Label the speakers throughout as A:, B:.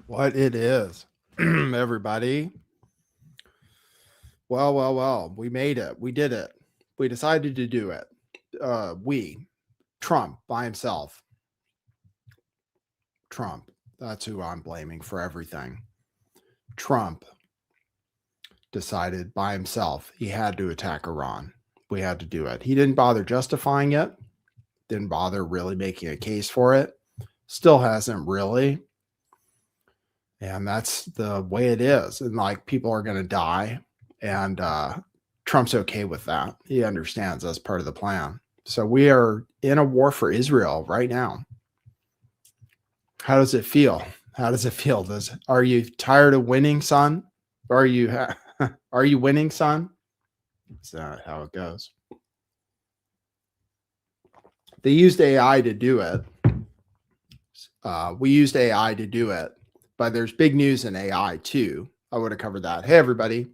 A: What it is, everybody. Well. We made it. We did it. We decided to do it. Trump by himself. Trump. That's who I'm blaming for everything. Trump decided by himself he had to attack Iran. We had to do it. He didn't bother justifying it, didn't bother really making a case for it. Still hasn't really. And that's the way it is. And like people are going to die. And Trump's okay with that. He understands that's part of the plan. So we are in a war for Israel right now. How does it feel? How does it feel? Are you tired of winning, son? Are you winning, son? That's not how it goes. They used AI to do it. We used AI to do it, but there's big news in AI too. I would have covered that. Hey, everybody.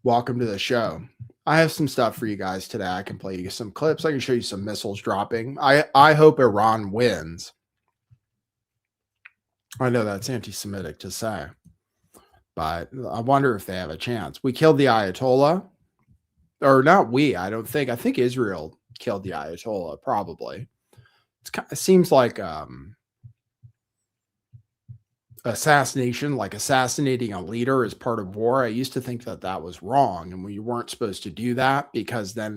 A: Welcome to the show. I have some stuff for you guys today. I can play you some clips. I can show you some missiles dropping. I hope Iran wins. I know that's anti-Semitic to say, but I wonder if they have a chance. We killed the Ayatollah, or not we, I don't think. I think Israel killed the Ayatollah, probably. It seems like assassination, like assassinating a leader is part of war. I used to think that was wrong, and we weren't supposed to do that because then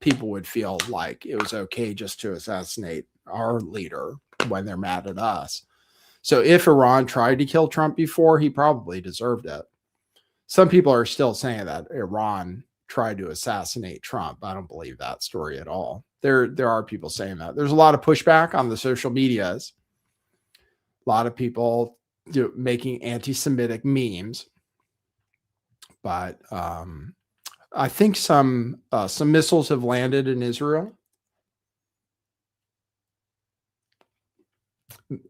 A: people would feel like it was okay just to assassinate our leader when they're mad at us. So if Iran tried to kill Trump before, he probably deserved it. Some people are still saying that Iran tried to assassinate Trump. I don't believe that story at all. There are people saying that. There's a lot of pushback on the social medias. A lot of people making anti-Semitic memes, but I think some missiles have landed in Israel.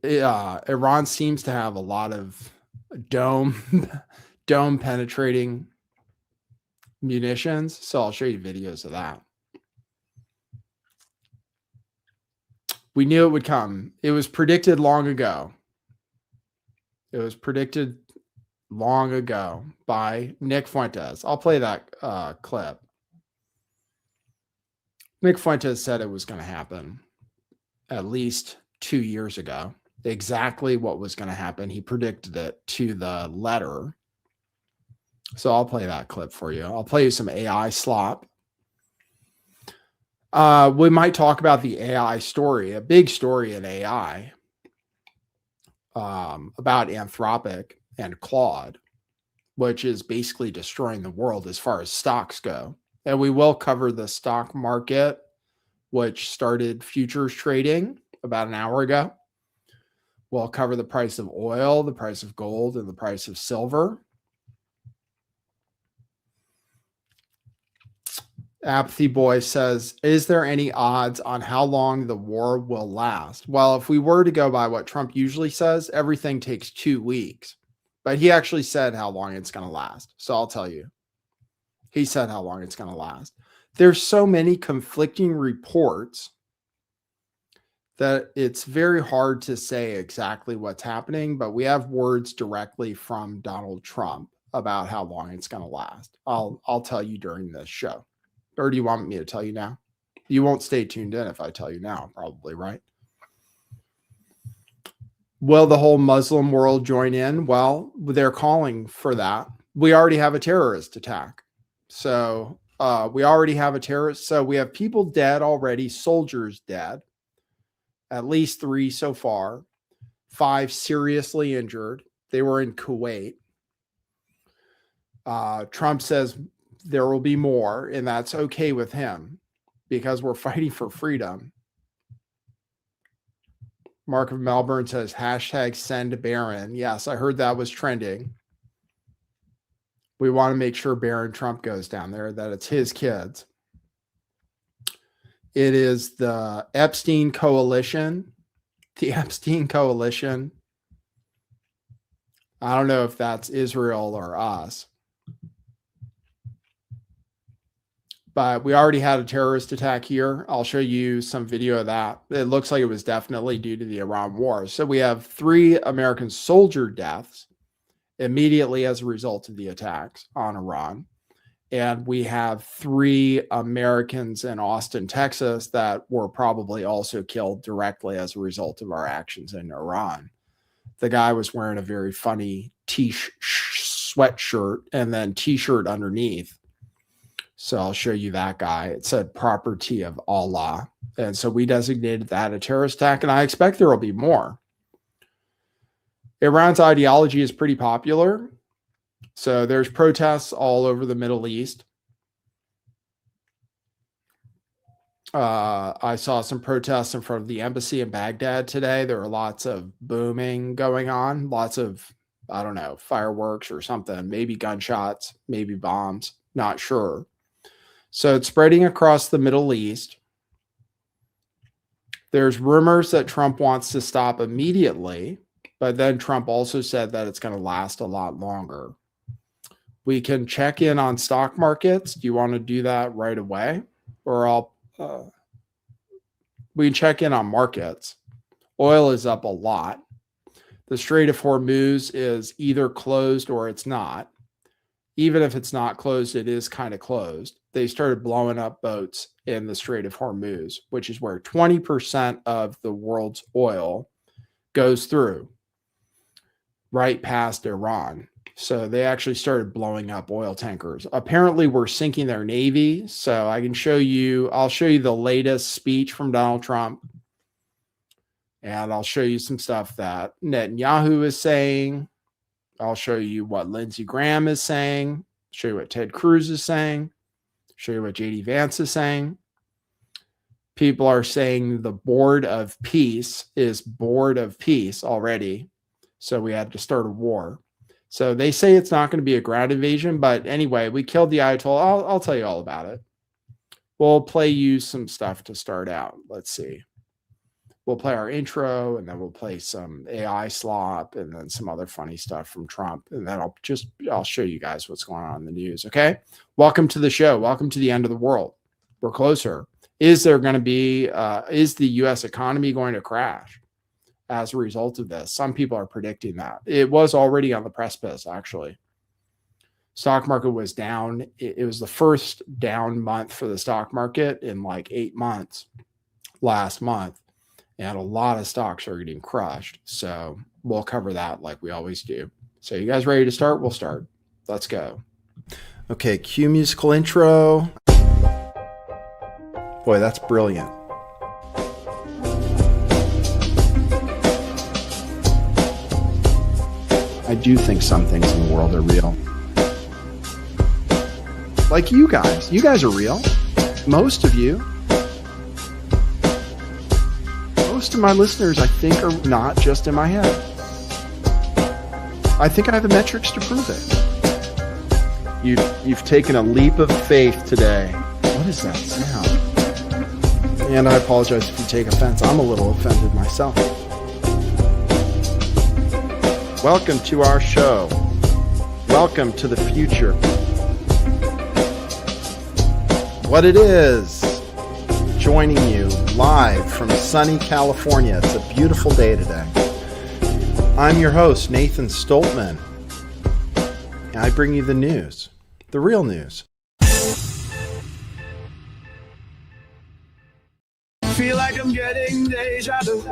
A: Iran seems to have a lot of dome penetrating munitions, so I'll show you videos of that. We knew it would come. It was predicted long ago. It was predicted long ago by Nick Fuentes. I'll play that clip. Nick Fuentes said it was going to happen at least 2 years ago. Exactly what was going to happen. He predicted it to the letter. So I'll play that clip for you. I'll play you some AI slop. We might talk about the AI story, a big story in AI about Anthropic and Claude, which is basically destroying the world as far as stocks go. And we will cover the stock market, which started futures trading about an hour ago. We'll cover the price of oil, the price of gold, and the price of silver. Apathy Boy says, is there any odds on how long the war will last? Well, if we were to go by what Trump usually says, everything takes 2 weeks. But he actually said how long it's going to last. So I'll tell you. He said how long it's going to last. There's so many conflicting reports that it's very hard to say exactly what's happening, but we have words directly from Donald Trump about how long it's going to last. I'll tell you during this show. Or do you want me to tell you now? You won't stay tuned in if I tell you now, probably, right? Will the whole Muslim world join in? Well, they're calling for that. We already have a terrorist attack. So we already have a terrorist. So we have people dead already, soldiers dead, at least 3 so far, 5 seriously injured. They were in Kuwait. Trump says there will be more, and that's okay with him because we're fighting for freedom. Mark of Melbourne says, hashtag send Barron. Yes, I heard that was trending. We want to make sure Barron Trump goes down there, that it's his kids. It is the Epstein coalition. The Epstein coalition. I don't know if that's Israel or us. But we already had a terrorist attack here. I'll show you some video of that. It looks like it was definitely due to the Iran war. So we have 3 American soldier deaths immediately as a result of the attacks on Iran. And we have 3 Americans in Austin, Texas that were probably also killed directly as a result of our actions in Iran. The guy was wearing a very funny sweatshirt and then t-shirt underneath. So I'll show you that guy. It said property of Allah. And so we designated that a terrorist attack, and I expect there will be more. Iran's ideology is pretty popular. So there's protests all over the Middle East. I saw some protests in front of the embassy in Baghdad today. There were lots of booming going on, lots of, I don't know, fireworks or something, maybe gunshots, maybe bombs, not sure. So it's spreading across the Middle East. There's rumors that Trump wants to stop immediately, but then Trump also said that it's going to last a lot longer. We can check in on stock markets. Do you want to do that right away? Or we can check in on markets. Oil is up a lot. The Strait of Hormuz is either closed or it's not. Even if it's not closed, it is kind of closed. They started blowing up boats in the Strait of Hormuz, which is where 20% of the world's oil goes through, right past Iran. So they actually started blowing up oil tankers. Apparently, we're sinking their navy. So I can show you, I'll show you the latest speech from Donald Trump. And I'll show you some stuff that Netanyahu is saying. I'll show you what Lindsey Graham is saying, show you what Ted Cruz is saying, show you what JD Vance is saying. People are saying the board of peace is bored of peace already. So we had to start a war. So they say it's not going to be a ground invasion. But anyway, we killed the Ayatollah. I'll tell you all about it. We'll play you some stuff to start out. Let's see. We'll play our intro, and then we'll play some AI slop, and then some other funny stuff from Trump. And then I'll show you guys what's going on in the news. Okay. Welcome to the show. Welcome to the end of the world. We're closer. Is there going to be, is the U.S. economy going to crash as a result of this? Some people are predicting that. It was already on the precipice, actually. Stock market was down. It was the first down month for the stock market in like 8 months last month. And a lot of stocks are getting crushed. So we'll cover that like we always do. So you guys ready to start? We'll start. Let's go. Okay, cue musical intro. Boy, that's brilliant. I do think some things in the world are real. Like you guys. You guys are real. Most of you. Most of my listeners, I think, are not just in my head. I think I have the metrics to prove it. You've taken a leap of faith today. What is that sound? And I apologize if you take offense. I'm a little offended myself. Welcome to our show. Welcome to the future. What it is. Joining you live from sunny California. It's a beautiful day today. I'm your host, Nathan Stoltman, and I bring you the news, the real news. Feel like I'm getting deja vu.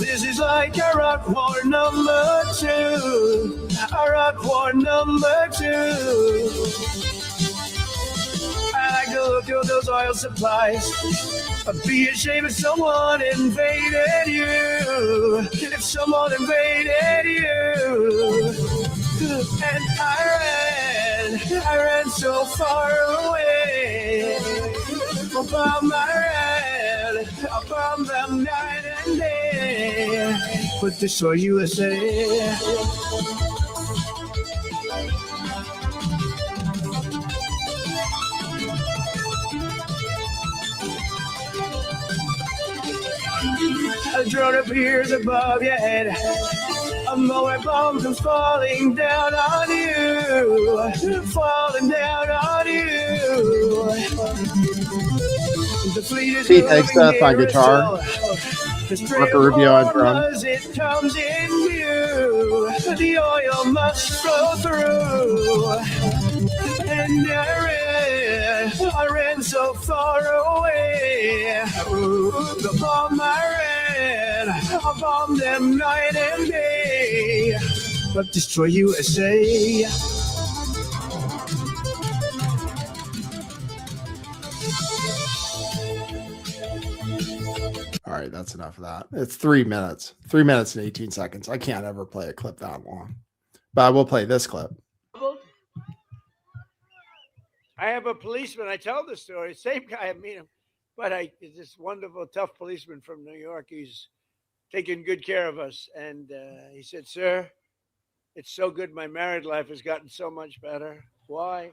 A: This is like a rock war number 2. A rock war number 2. I like to look at those oil supplies. I'd be ashamed if someone invaded you. If someone invaded you. And I ran so far away. Bomb I ran, I bombed them night and day. But this for USA. A drone appears above your head.
B: More bombs are falling down on you, falling down on you. The fleet is
A: Pete Hegstaff on guitar. Marco Rubio on drums.
B: It comes in view. The oil must flow through. And I ran so far away. The bomb I bombed them night and day. But destroy USA.
A: All right, that's enough of that. It's 3 minutes. 3 minutes and 18 seconds. I can't ever play a clip that long. But I will play this clip.
C: I have a policeman. I tell the story. Same guy. I meet him. But this wonderful, tough policeman from New York. He's taking good care of us. And he said, sir, it's so good. My married life has gotten so much better. Why?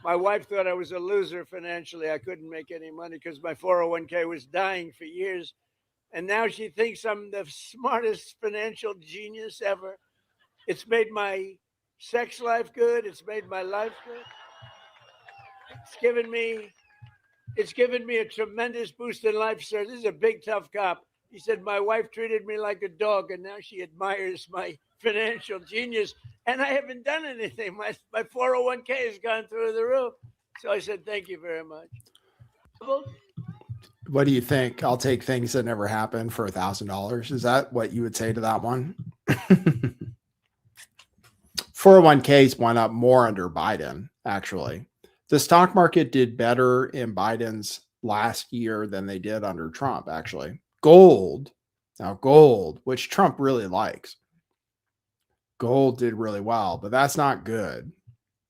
C: My wife thought I was a loser financially. I couldn't make any money because my 401k was dying for years. And now she thinks I'm the smartest financial genius ever. It's made my sex life good. It's made my life good. It's given me a tremendous boost in life, sir. This is a big, tough cop. He said, my wife treated me like a dog, and now she admires my financial genius. And I haven't done anything. My 401k has gone through the roof. So I said, thank you very much.
A: What do you think? I'll take things that never happened for $1,000. Is that what you would say to that one? 401ks went up more under Biden, actually. The stock market did better in Biden's last year than they did under Trump, actually. Gold, which Trump really likes. Gold did really well, but that's not good.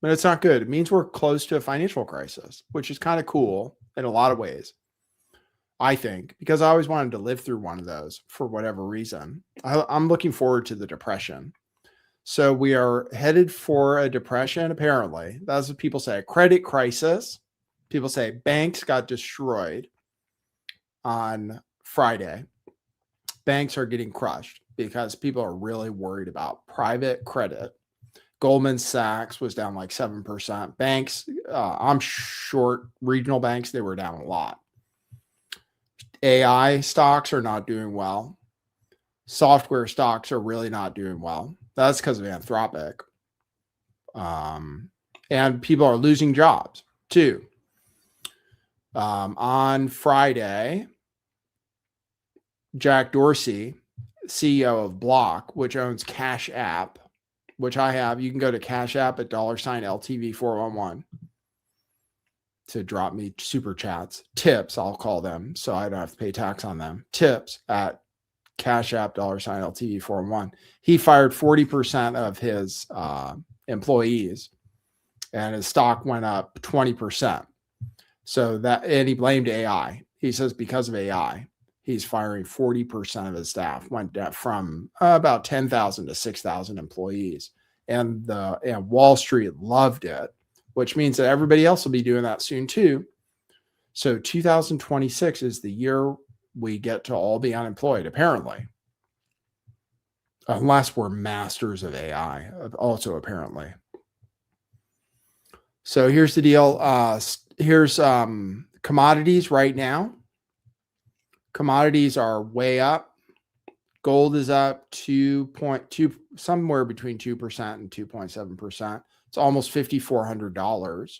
A: But it's not good. It means we're close to a financial crisis, which is kind of cool in a lot of ways. I think, because I always wanted to live through one of those for whatever reason. I'm looking forward to the depression. So we are headed for a depression, apparently. That's what people say. A credit crisis. People say banks got destroyed on Friday. Banks are getting crushed because people are really worried about private credit. Goldman Sachs was down like 7%. Banks, I'm short regional banks, they were down a lot. AI stocks are not doing well. Software stocks are really not doing well. That's because of Anthropic. And people are losing jobs too. On Friday, Jack Dorsey, CEO of Block, which owns Cash App, which I have. You can go to Cash App at $LTV411 to drop me super chats. Tips, I'll call them, so I don't have to pay tax on them. Tips at Cash App $LTV411. He fired 40% of his employees, and his stock went up 20%. So that, and he blamed AI. He says because of AI, he's firing 40% of his staff. Went from about 10,000 to 6,000 employees, and Wall Street loved it, which means that everybody else will be doing that soon too. So 2026 is the year we get to all be unemployed, apparently. Unless we're masters of AI, also apparently. So here's the deal. Here's commodities right now. Commodities are way up. Gold is up 2.2, somewhere between 2% and 2.7%. It's almost $5,400.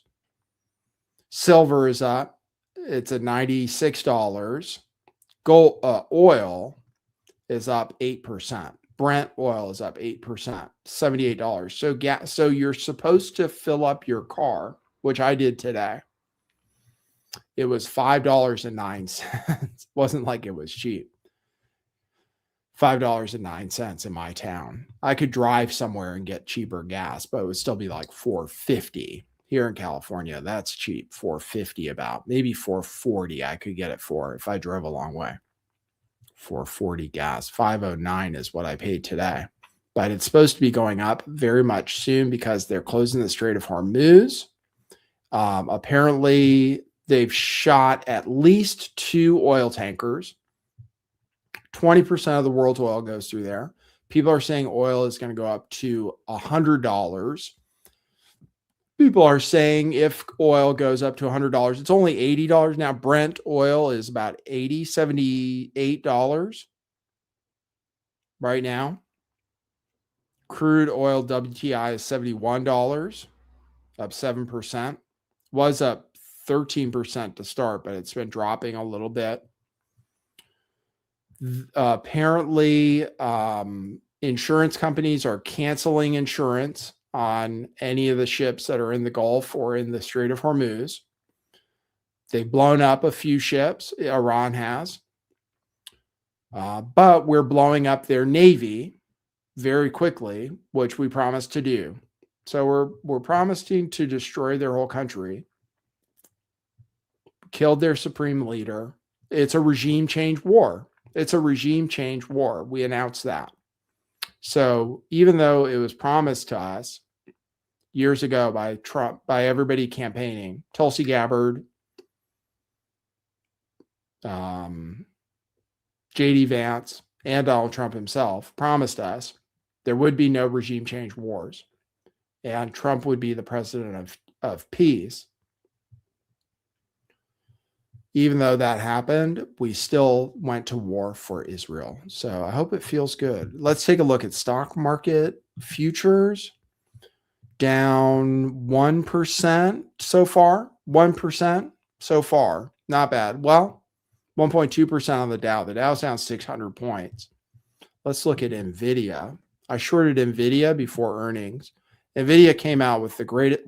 A: Silver is up. It's at $96. Gold, oil is up 8%. Brent oil is up 8%, $78. So you're supposed to fill up your car, which I did today. It was $5.09. Wasn't like it was cheap. $5.09 in my town. I could drive somewhere and get cheaper gas, but it would still be like $4.50 here in California. That's cheap. $4.50 about, maybe $4.40 I could get it for if I drove a long way. $4.40 gas. $5.09 is what I paid today. But it's supposed to be going up very much soon because they're closing the Strait of Hormuz. Apparently, they've shot at least 2 oil tankers. 20% of the world's oil goes through there. People are saying oil is going to go up to $100. People are saying if oil goes up to $100, it's only $80 now. Brent oil is about $78 right now. Crude oil WTI is $71, up 7%. Was up 13% to start, but it's been dropping a little bit. Apparently, insurance companies are canceling insurance on any of the ships that are in the Gulf or in the Strait of Hormuz. They've blown up a few ships, Iran has. But we're blowing up their navy very quickly, which we promised to do. So we're promising to destroy their whole country, killed their supreme leader. It's a regime change war. It's a regime change war. We announced that. So even though it was promised to us years ago by Trump, by everybody campaigning, Tulsi Gabbard, JD Vance, and Donald Trump himself promised us there would be no regime change wars and Trump would be the president of peace. Even though that happened, we still went to war for Israel. So I hope it feels good. Let's take a look at stock market futures. Down 1% so far. 1% so far. Not bad. Well, 1.2% on the Dow. The Dow's down 600 points. Let's look at NVIDIA. I shorted NVIDIA before earnings. NVIDIA came out with the greatest,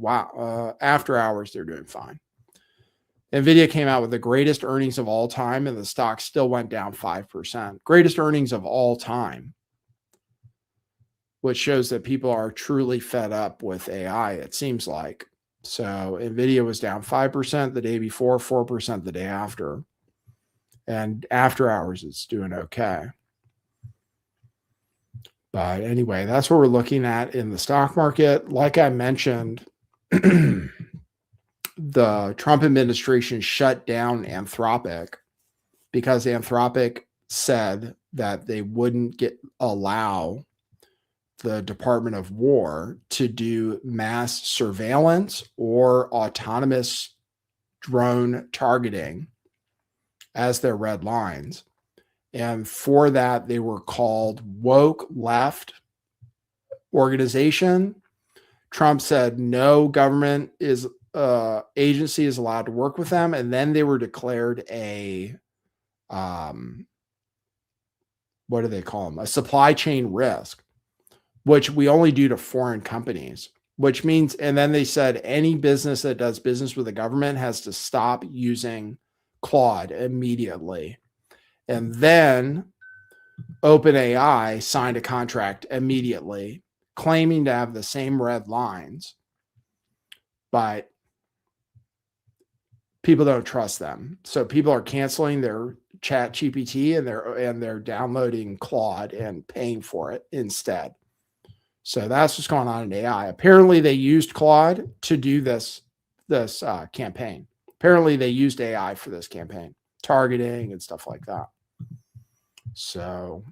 A: after hours, they're doing fine. NVIDIA came out with the greatest earnings of all time, and the stock still went down 5%. Greatest earnings of all time, which shows that people are truly fed up with AI, it seems like. So NVIDIA was down 5% the day before, 4% the day after. And after hours, it's doing okay. But anyway, that's what we're looking at in the stock market. Like I mentioned, the Trump administration shut down Anthropic because Anthropic said that they wouldn't allow the Department of War to do mass surveillance or autonomous drone targeting as their red lines. And for that, they were called woke left organization. Trump said no government agency is allowed to work with them. And then they were declared a, what do they call them? A supply chain risk, which we only do to foreign companies, which means, and then they said any business that does business with the government has to stop using Claude immediately. And then OpenAI signed a contract immediately, claiming to have the same red lines, but people don't trust them. So people are canceling their Chat GPT and they're downloading Claude and paying for it instead. So that's what's going on in AI. Apparently they used Claude to do this campaign. Apparently they used AI for this campaign, targeting and stuff like that. So,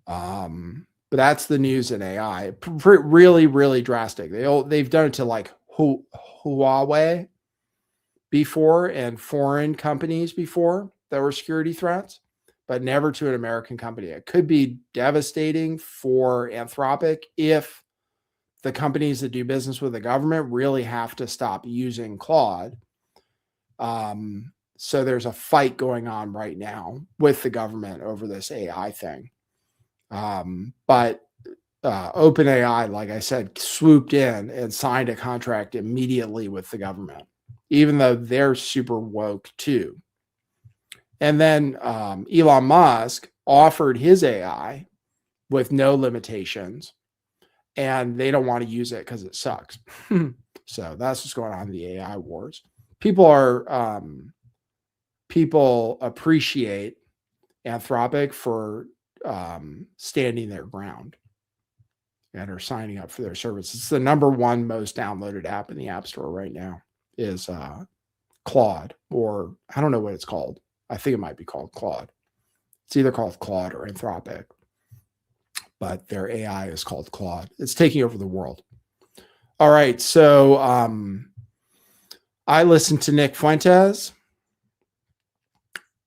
A: but that's the news in AI. Really, really drastic. They've done it to like Huawei before and foreign companies before that were security threats, but never to an American company. It could be devastating for Anthropic if the companies that do business with the government really have to stop using Claude. So there's a fight going on right now with the government over this AI thing. But OpenAI, like I said, swooped in and signed a contract immediately with the government, even though they're super woke too. And then Elon Musk offered his AI with no limitations, and they don't want to use it because it sucks. So that's what's going on in the AI wars. People appreciate Anthropic for standing their ground and are signing up for their service. It's the number one most downloaded app in the App Store right now is Claude, or I don't know what it's called. I think it might be called Claude. It's either called Claude or Anthropic. but their AI is called Claude. It's taking over the world. All right. So I listened to Nick Fuentes,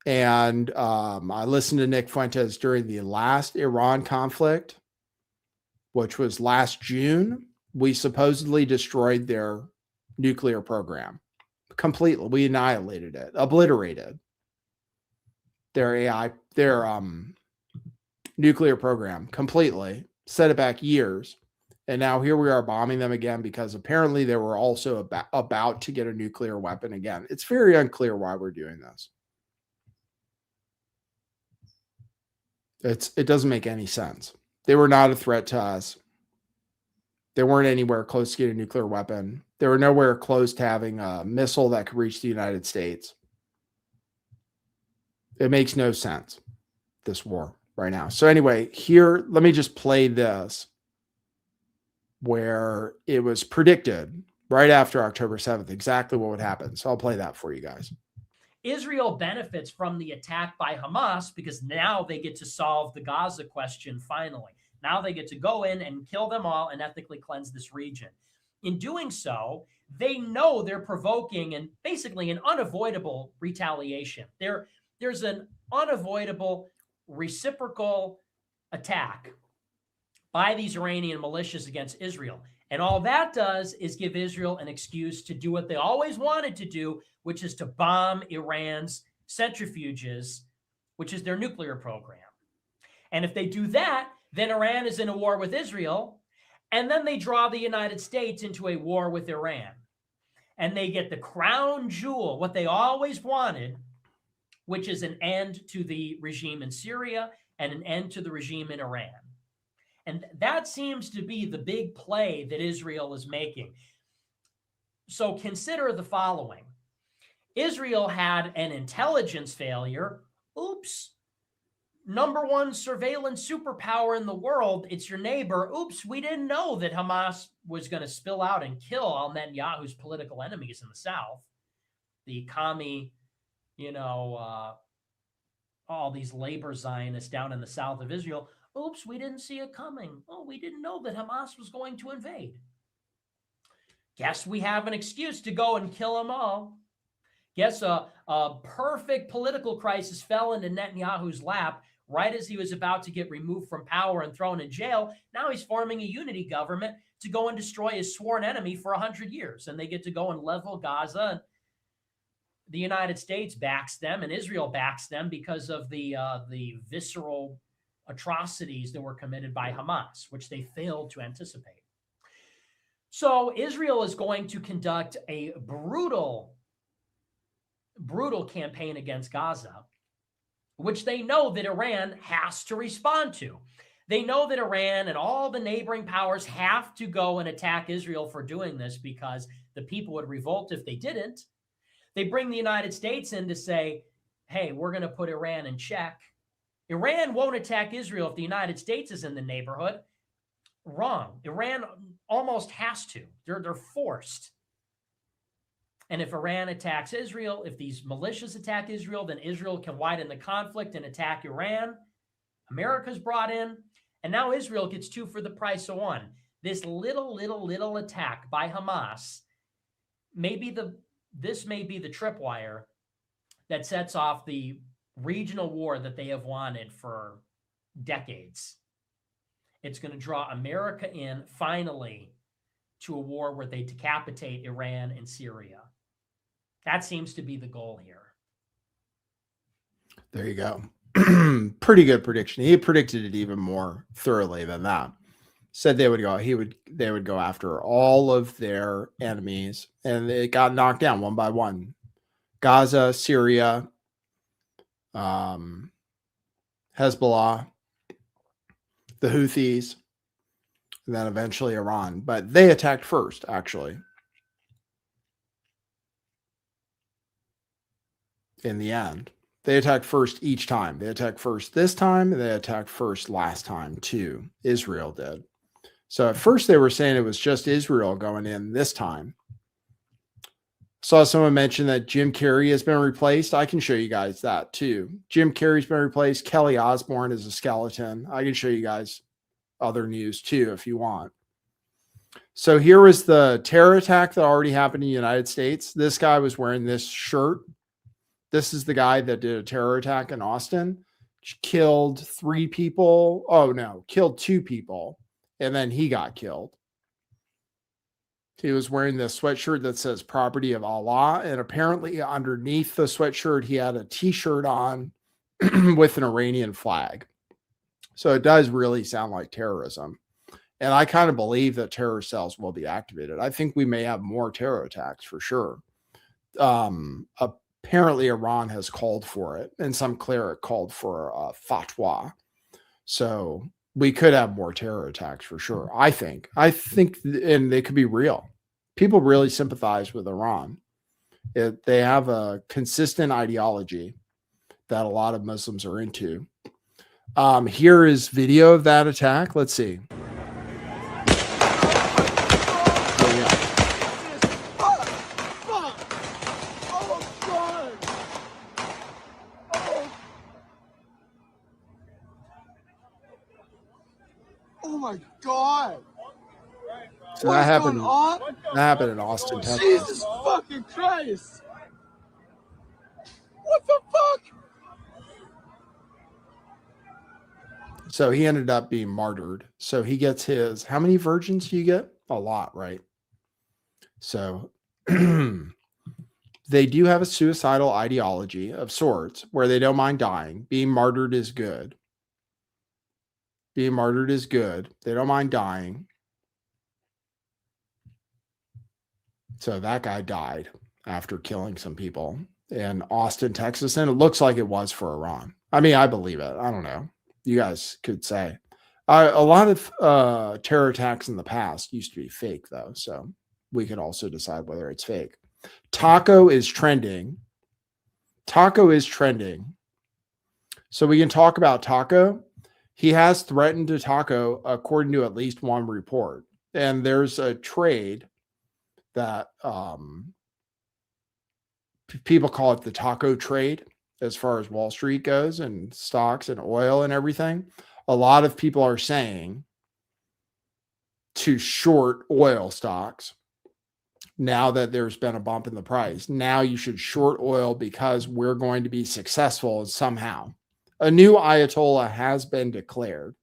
A: and I listened to Nick Fuentes during the last Iran conflict, which was last June. We supposedly destroyed their nuclear program completely. We annihilated it, obliterated their AI, their nuclear program completely, set it back years. And now here we are bombing them again because apparently they were also about to get a nuclear weapon again. It's very unclear why we're doing this. It doesn't make any sense. They were not a threat to us. They weren't anywhere close to getting a nuclear weapon. They were nowhere close to having a missile that could reach the United States. It makes no sense, this war right now. So anyway, here, let me just play this where it was predicted right after October 7th, exactly what would happen. So I'll play that for you guys.
D: Israel benefits from the attack by Hamas because now they get to solve the Gaza question finally. Now they get to go in and kill them all and ethnically cleanse this region. In doing so, they know they're provoking and basically an unavoidable retaliation. There's an unavoidable reciprocal attack by these Iranian militias against Israel. And all that does is give Israel an excuse to do what they always wanted to do, which is to bomb Iran's centrifuges, which is their nuclear program. And if they do that, then Iran is in a war with Israel, and then they draw the United States into a war with Iran. And they get the crown jewel, what they always wanted, which is an end to the regime in Syria and an end to the regime in Iran. And that seems to be the big play that Israel is making. So consider the following. Israel had an intelligence failure. Oops. Number one surveillance superpower in the world. It's your neighbor. Oops, we didn't know that Hamas was going to spill out and kill all Netanyahu's political enemies in the south. The commie, all these labor Zionists down in the south of Israel. Oops, we didn't see it coming. Oh, we didn't know that Hamas was going to invade. Guess we have an excuse to go and kill them all. Guess a perfect political crisis fell into Netanyahu's lap right as he was about to get removed from power and thrown in jail. Now he's forming a unity government to go and destroy his sworn enemy for 100 years. And they get to go and level Gaza. The United States backs them and Israel backs them because of the visceral atrocities that were committed by Hamas, which they failed to anticipate. So Israel is going to conduct a brutal campaign against Gaza, which they know that Iran has to respond to. They know that Iran and all the neighboring powers have to go and attack Israel for doing this because the people would revolt if they didn't. They bring the United States in to say, hey, we're going to put Iran in check. Iran won't attack Israel if the United States is in the neighborhood. Wrong. Iran almost has to. They're forced. And if Iran attacks Israel, if these militias attack Israel, then Israel can widen the conflict and attack Iran. America's brought in, and now Israel gets two for the price of one. This little attack by Hamas this may be the tripwire that sets off the regional war that they have wanted for decades. It's going to draw America in finally to a war where they decapitate Iran and Syria. That seems to be the goal here.
A: There you go. Pretty good prediction. He predicted it even more thoroughly than that. Said they would go after all of their enemies, and it got knocked down one by one. Gaza, Syria, Hezbollah, the Houthis, and then eventually Iran. But they attacked first, actually. In the end, they attacked first each time. They attacked first this time, and they attacked first last time too. Israel did. So at first they were saying it was just Israel going in this time. Saw someone mention that Jim Carrey has been replaced. I can show you guys that too. Jim Carrey's been replaced. Kelly Osbourne is a skeleton. I can show you guys other news too, if you want. So here was the terror attack that already happened in the United States. This guy was wearing this shirt. This is the guy that did a terror attack in Austin, killed 3 people. Oh no, killed 2 people. And then he got killed. He was wearing this sweatshirt that says property of Allah. And apparently underneath the sweatshirt, he had a t-shirt on with an Iranian flag. So it does really sound like terrorism. And I kind of believe that terror cells will be activated. I think we may have more terror attacks for sure. Apparently Iran has called for it, and some cleric called for a fatwa. So we could have more terror attacks for sure. I think, and they could be real. People really sympathize with Iran. They have a consistent ideology that a lot of Muslims are into. Here is video of that attack. Let's see.
B: Oh my God.
A: So that happened in Austin, Texas.
B: Jesus fucking Christ. What the fuck?
A: So he ended up being martyred. So he gets his, how many virgins do you get? A lot, right? So they do have a suicidal ideology of sorts where they don't mind dying. Being martyred is good. Being martyred is good. They don't mind dying. So that guy died after killing some people in Austin, Texas. And it looks like it was for Iran. I mean, I believe it. I don't know. You guys could say. A lot of terror attacks in the past used to be fake, though. So we could also decide whether it's fake. Taco is trending. Taco is trending. So we can talk about Taco. He has threatened to Taco, according to at least one report. And there's a trade that people call it the taco trade as far as Wall Street goes and stocks and oil and everything. A lot of people are saying to short oil stocks now that there's been a bump in the price. Now you should short oil because we're going to be successful somehow. A new Ayatollah has been declared.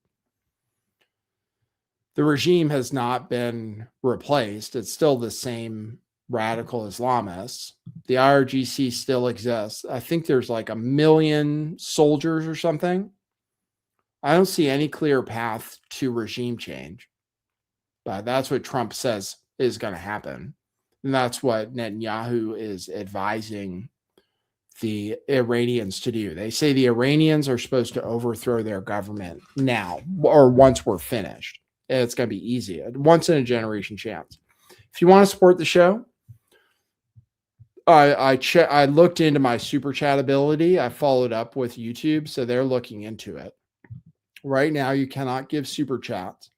A: The regime has not been replaced. It's still the same radical Islamists. The IRGC still exists. I think there's like 1 million soldiers or something. I don't see any clear path to regime change. But that's what Trump says is going to happen. And that's what Netanyahu is advising the Iranians to do. They say the Iranians are supposed to overthrow their government now or once we're finished. It's going to be easy. A once in a generation chance. If you want to support the show, I looked into my super chat ability. I followed up with YouTube, so they're looking into it. Right now, you cannot give super chats,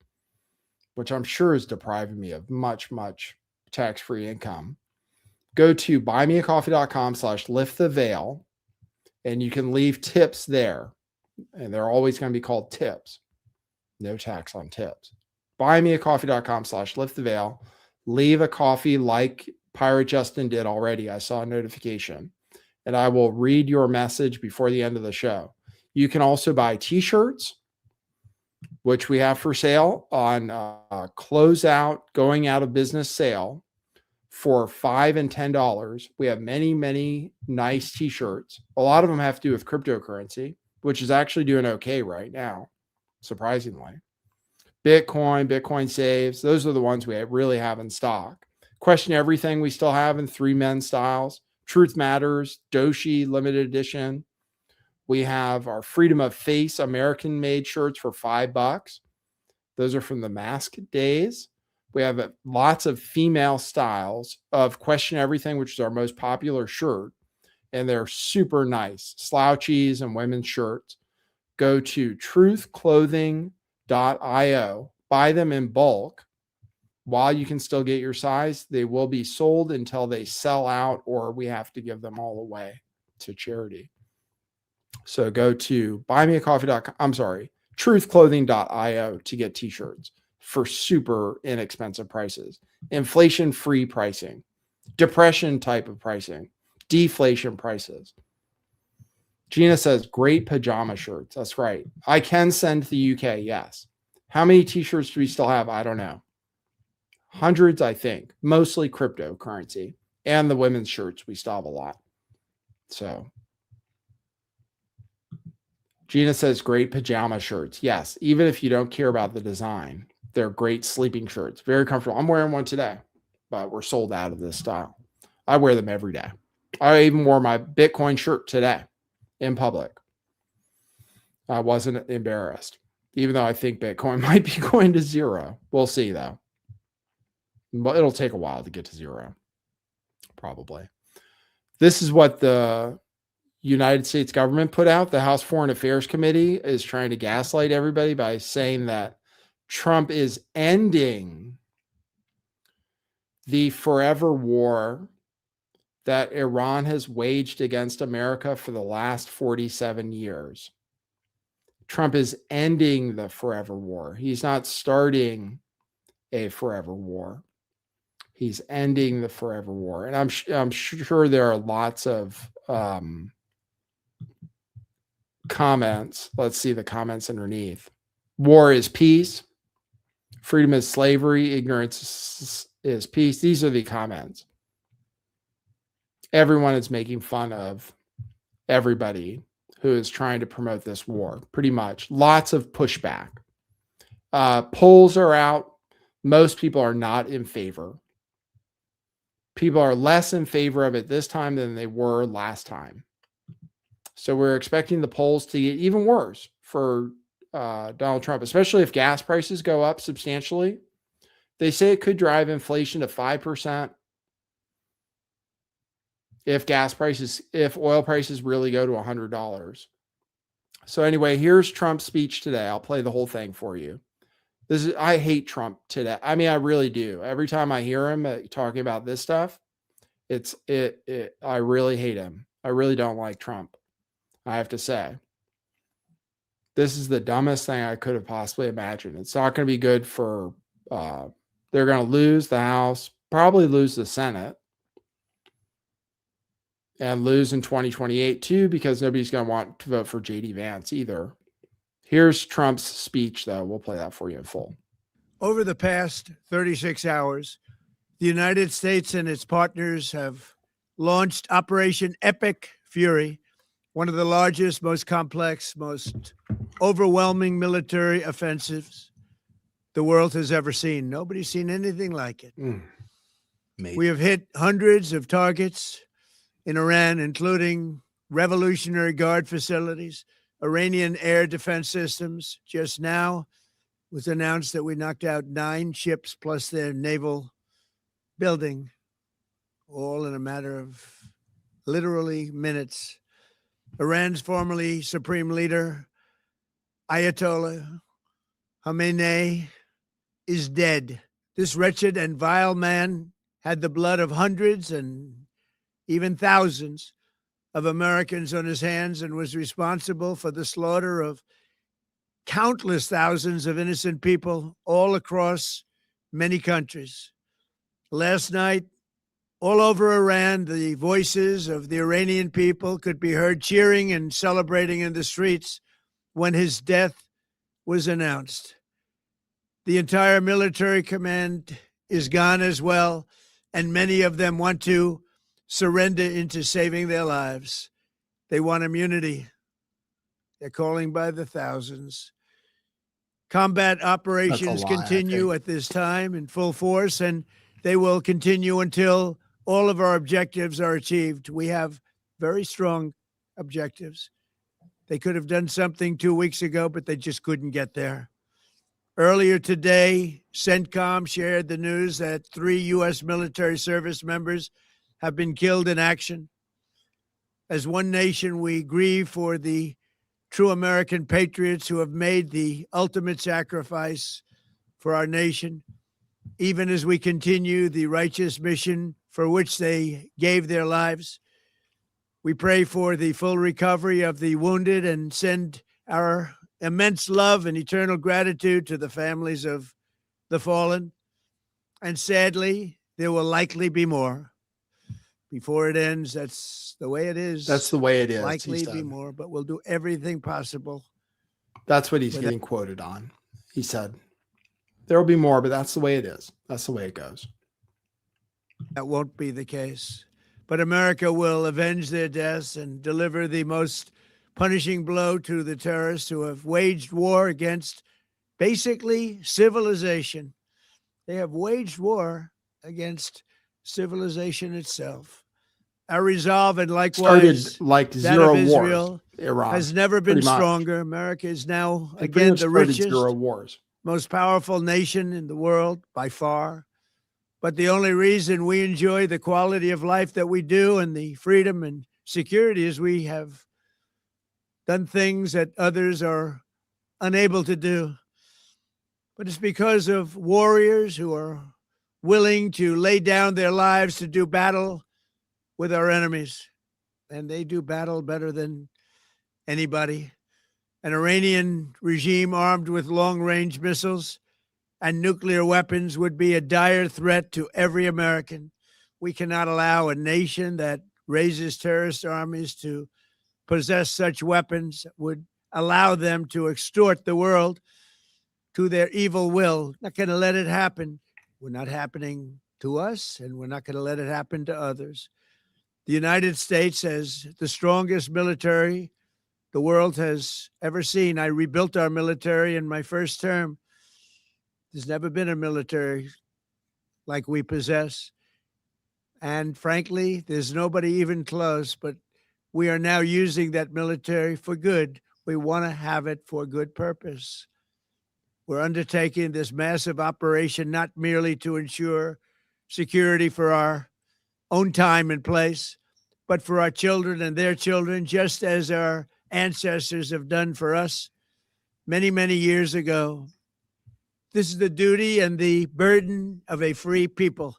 A: which I'm sure is depriving me of much, much tax-free income. Go to buymeacoffee.com/lifttheveil, and you can leave tips there. And they're always going to be called tips. No tax on tips. Buymeacoffee.com/lifttheveil. Leave a coffee like Pirate Justin did already. I saw a notification. And I will read your message before the end of the show. You can also buy t-shirts, which we have for sale on closeout, going out of business sale for $5 and $10. We have many, many nice t-shirts. A lot of them have to do with cryptocurrency, which is actually doing okay right now, surprisingly. Bitcoin saves. Those are the ones we really have in stock. Question Everything we still have in 3 men styles. Truth Matters, Doshi limited edition. We have our Freedom of Face American made shirts for $5. Those are from the mask days. We have lots of female styles of Question Everything, which is our most popular shirt. And they're super nice. Slouchies and women's shirts. Go to truthclothing.io. Buy them in bulk. While you can still get your size, they will be sold until they sell out or we have to give them all away to charity. So go to buymeacoffee.com. I'm sorry, Truthclothing.io to get t-shirts for super inexpensive prices. Inflation-free pricing. Depression type of pricing. Deflation prices. Gina says, great pajama shirts. That's right. I can send to the UK, yes. How many t-shirts do we still have? I don't know. Hundreds, I think. Mostly cryptocurrency. And the women's shirts, we still have a lot. So Gina says, great pajama shirts. Yes, even if you don't care about the design, they're great sleeping shirts. Very comfortable. I'm wearing one today, but we're sold out of this style. I wear them every day. I even wore my Bitcoin shirt today in public. I wasn't embarrassed, even though I think Bitcoin might be going to zero. We'll see, though. But it'll take a while to get to zero, probably. This is what the United States government put out. The House Foreign Affairs Committee is trying to gaslight everybody by saying that Trump is ending the forever war that Iran has waged against America for the last 47 years. Trump is ending the forever war. He's not starting a forever war. He's ending the forever war. And I'm sure there are lots of comments. Let's see the comments underneath. War is peace. Freedom is slavery. Ignorance is peace. These are the comments. Everyone is making fun of everybody who is trying to promote this war, pretty much. Lots of pushback. Polls are out. Most people are not in favor. People are less in favor of it this time than they were last time. So we're expecting the polls to get even worse for Donald Trump, especially if gas prices go up substantially. They say it could drive inflation to 5%. If oil prices really go to $100. So anyway, here's Trump's speech today. I'll play the whole thing for you. I hate Trump today. I mean, I really do. Every time I hear him talking about this stuff, I really hate him. I really don't like Trump. I have to say, this is the dumbest thing I could have possibly imagined. It's not going to be good for, they're going to lose the House, probably lose the Senate, and lose in 2028 too, because nobody's going to want to vote for JD Vance either. Here's Trump's speech, though. We'll play that for you in full.
C: Over the past 36 hours, the United States and its partners have launched Operation Epic Fury, one of the largest, most complex, most overwhelming military offensives the world has ever seen. Nobody's seen anything like it. We have hit hundreds of targets in Iran, including Revolutionary Guard facilities, Iranian air defense systems. Just now was announced that we knocked out 9 ships plus their naval building, all in a matter of literally minutes. Iran's formerly supreme leader, Ayatollah Khamenei, is dead. This wretched and vile man had the blood of hundreds and even thousands of Americans on his hands and was responsible for the slaughter of countless thousands of innocent people all across many countries. Last night, all over Iran, the voices of the Iranian people could be heard cheering and celebrating in the streets when his death was announced. The entire military command is gone as well, and many of them want to surrender into saving their lives. They want immunity. They're calling by the thousands. Combat operations continue at this time in full force, and they will continue until all of our objectives are achieved. We have very strong objectives. They could have done something 2 weeks ago, but they just couldn't get there. Earlier today, CENTCOM shared the news that 3 U.S. military service members have been killed in action. As one nation, we grieve for the true American patriots who have made the ultimate sacrifice for our nation, even as we continue the righteous mission for which they gave their lives. We pray for the full recovery of the wounded and send our
B: immense love and eternal gratitude to the families of the fallen. And sadly, there will likely be more. Before it ends, that's the way it is.
A: That's the way it is.
B: Likely be more, but we'll do everything possible.
A: That's what he's getting quoted on. He said, there will be more, but that's the way it is. That's the way it goes.
B: That won't be the case. But America will avenge their deaths and deliver the most punishing blow to the terrorists who have waged war against basically civilization. They have waged war against civilization itself. Our resolve, and likewise
A: started like
B: that
A: zero
B: of Israel,
A: wars. Iran
B: has never been
A: pretty much.
B: stronger. America is now,
A: They pretty
B: again,
A: much
B: the
A: started
B: richest,
A: zero wars.
B: most powerful nation in the world by far. But the only reason we enjoy the quality of life that we do and the freedom and security is we have done things that others are unable to do. But it's because of warriors who are willing to lay down their lives to do battle with our enemies. And they do battle better than anybody. An Iranian regime armed with long-range missiles and nuclear weapons would be a dire threat to every American. We cannot allow a nation that raises terrorist armies to possess such weapons, would allow them to extort the world to their evil will. Not going to let it happen. We're not happening to us, and we're not going to let it happen to others. The United States has the strongest military the world has ever seen. I rebuilt our military in my first term. There's never been a military like we possess. And frankly, there's nobody even close, but we are now using that military for good. We want to have it for good purpose. We're undertaking this massive operation not merely to ensure security for our own time and place, but for our children and their children, just as our ancestors have done for us many, many years ago. This is the duty and the burden of a free people.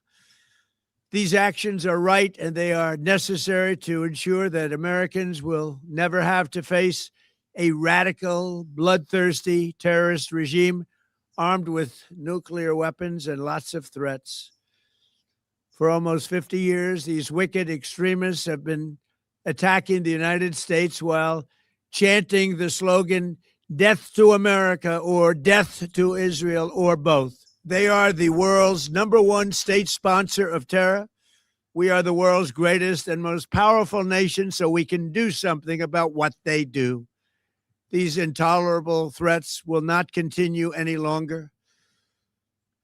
B: These actions are right and they are necessary to ensure that Americans will never have to face a radical, bloodthirsty terrorist regime armed with nuclear weapons and lots of threats. For almost 50 years, these wicked extremists have been attacking the United States while chanting the slogan, "Death to America" or "Death to Israel," or both. They are the world's #1 state sponsor of terror. We are the world's greatest and most powerful nation, so we can do something about what they do. These intolerable threats will not continue any longer.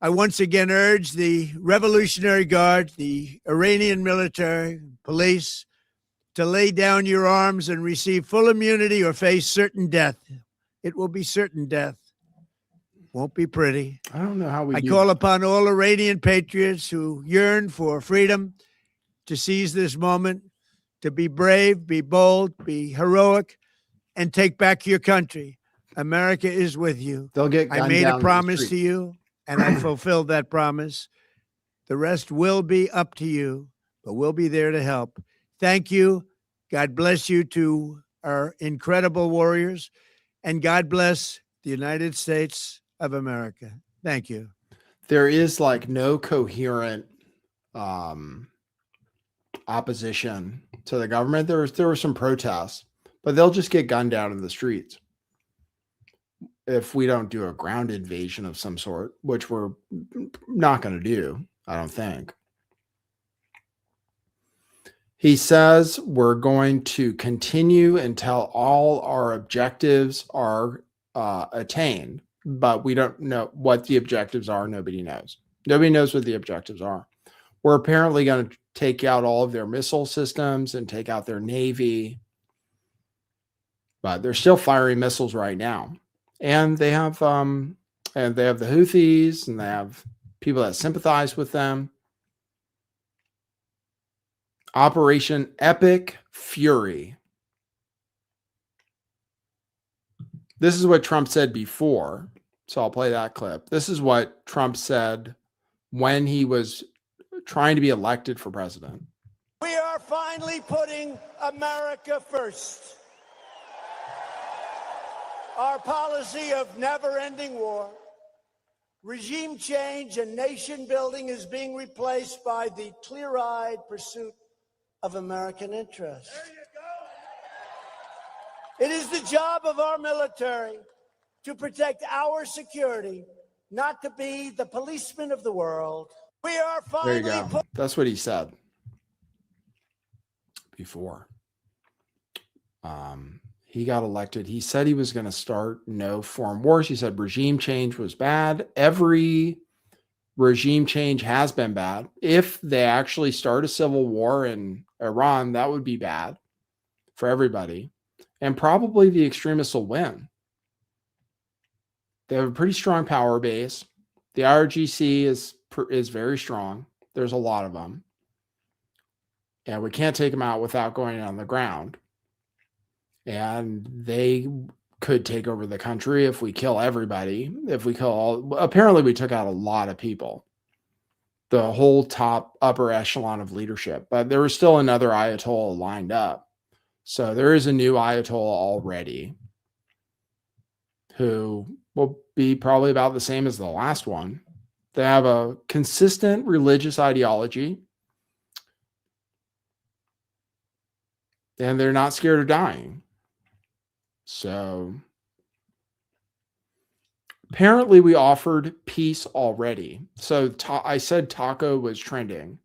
B: I once again urge the Revolutionary Guard, the Iranian military, police, to lay down your arms and receive full immunity or face certain death. It will be certain death. Won't be pretty.
A: I don't know how we
B: I
A: do
B: call
A: that.
B: upon all Iranian patriots who yearn for freedom to seize this moment, to be brave, be bold, be heroic, and take back your country. America is with you.
A: They'll get
B: I
A: gunned
B: made
A: down
B: a
A: in the
B: promise
A: street.
B: to you, and I fulfilled that promise. The rest will be up to you, but we'll be there to help. Thank you. God bless you to our incredible warriors, and God bless the United States of America. Thank you.
A: There is like no coherent opposition to the government. There were some protests, but they'll just get gunned down in the streets if we don't do a ground invasion of some sort, which we're not going to do, I don't think. He says we're going to continue until all our objectives are attained, but we don't know what the objectives are. Nobody knows. Nobody knows what the objectives are. We're apparently going to take out all of their missile systems and take out their Navy, but they're still firing missiles right now. And they have the Houthis, and they have people that sympathize with them. Operation Epic Fury. This is what Trump said before. So I'll play that clip. This is what Trump said when he was trying to be elected for president.
B: We are finally putting America first.
C: our policy of never-ending war, regime change and nation building is being replaced by the clear-eyed pursuit of American interests. It is the job of our military to protect our security, not to be the policeman of the world. We are
A: There you
C: finally
A: go. That's what he said before. He got elected. He said he was going to start no foreign wars. He said regime change was bad. Every regime change has been bad. If they actually start a civil war in Iran, that would be bad for everybody. And probably the extremists will win. They have a pretty strong power base. The IRGC is very strong. There's a lot of them. And we can't take them out without going on the ground. And they could take over the country if we kill everybody. If we kill all, apparently we took out a lot of people. The whole upper echelon of leadership. But there was still another Ayatollah lined up. So there is a new Ayatollah already who will be probably about the same as the last one. They have a consistent religious ideology. And they're not scared of dying. So apparently we offered peace already. So I said taco was trending.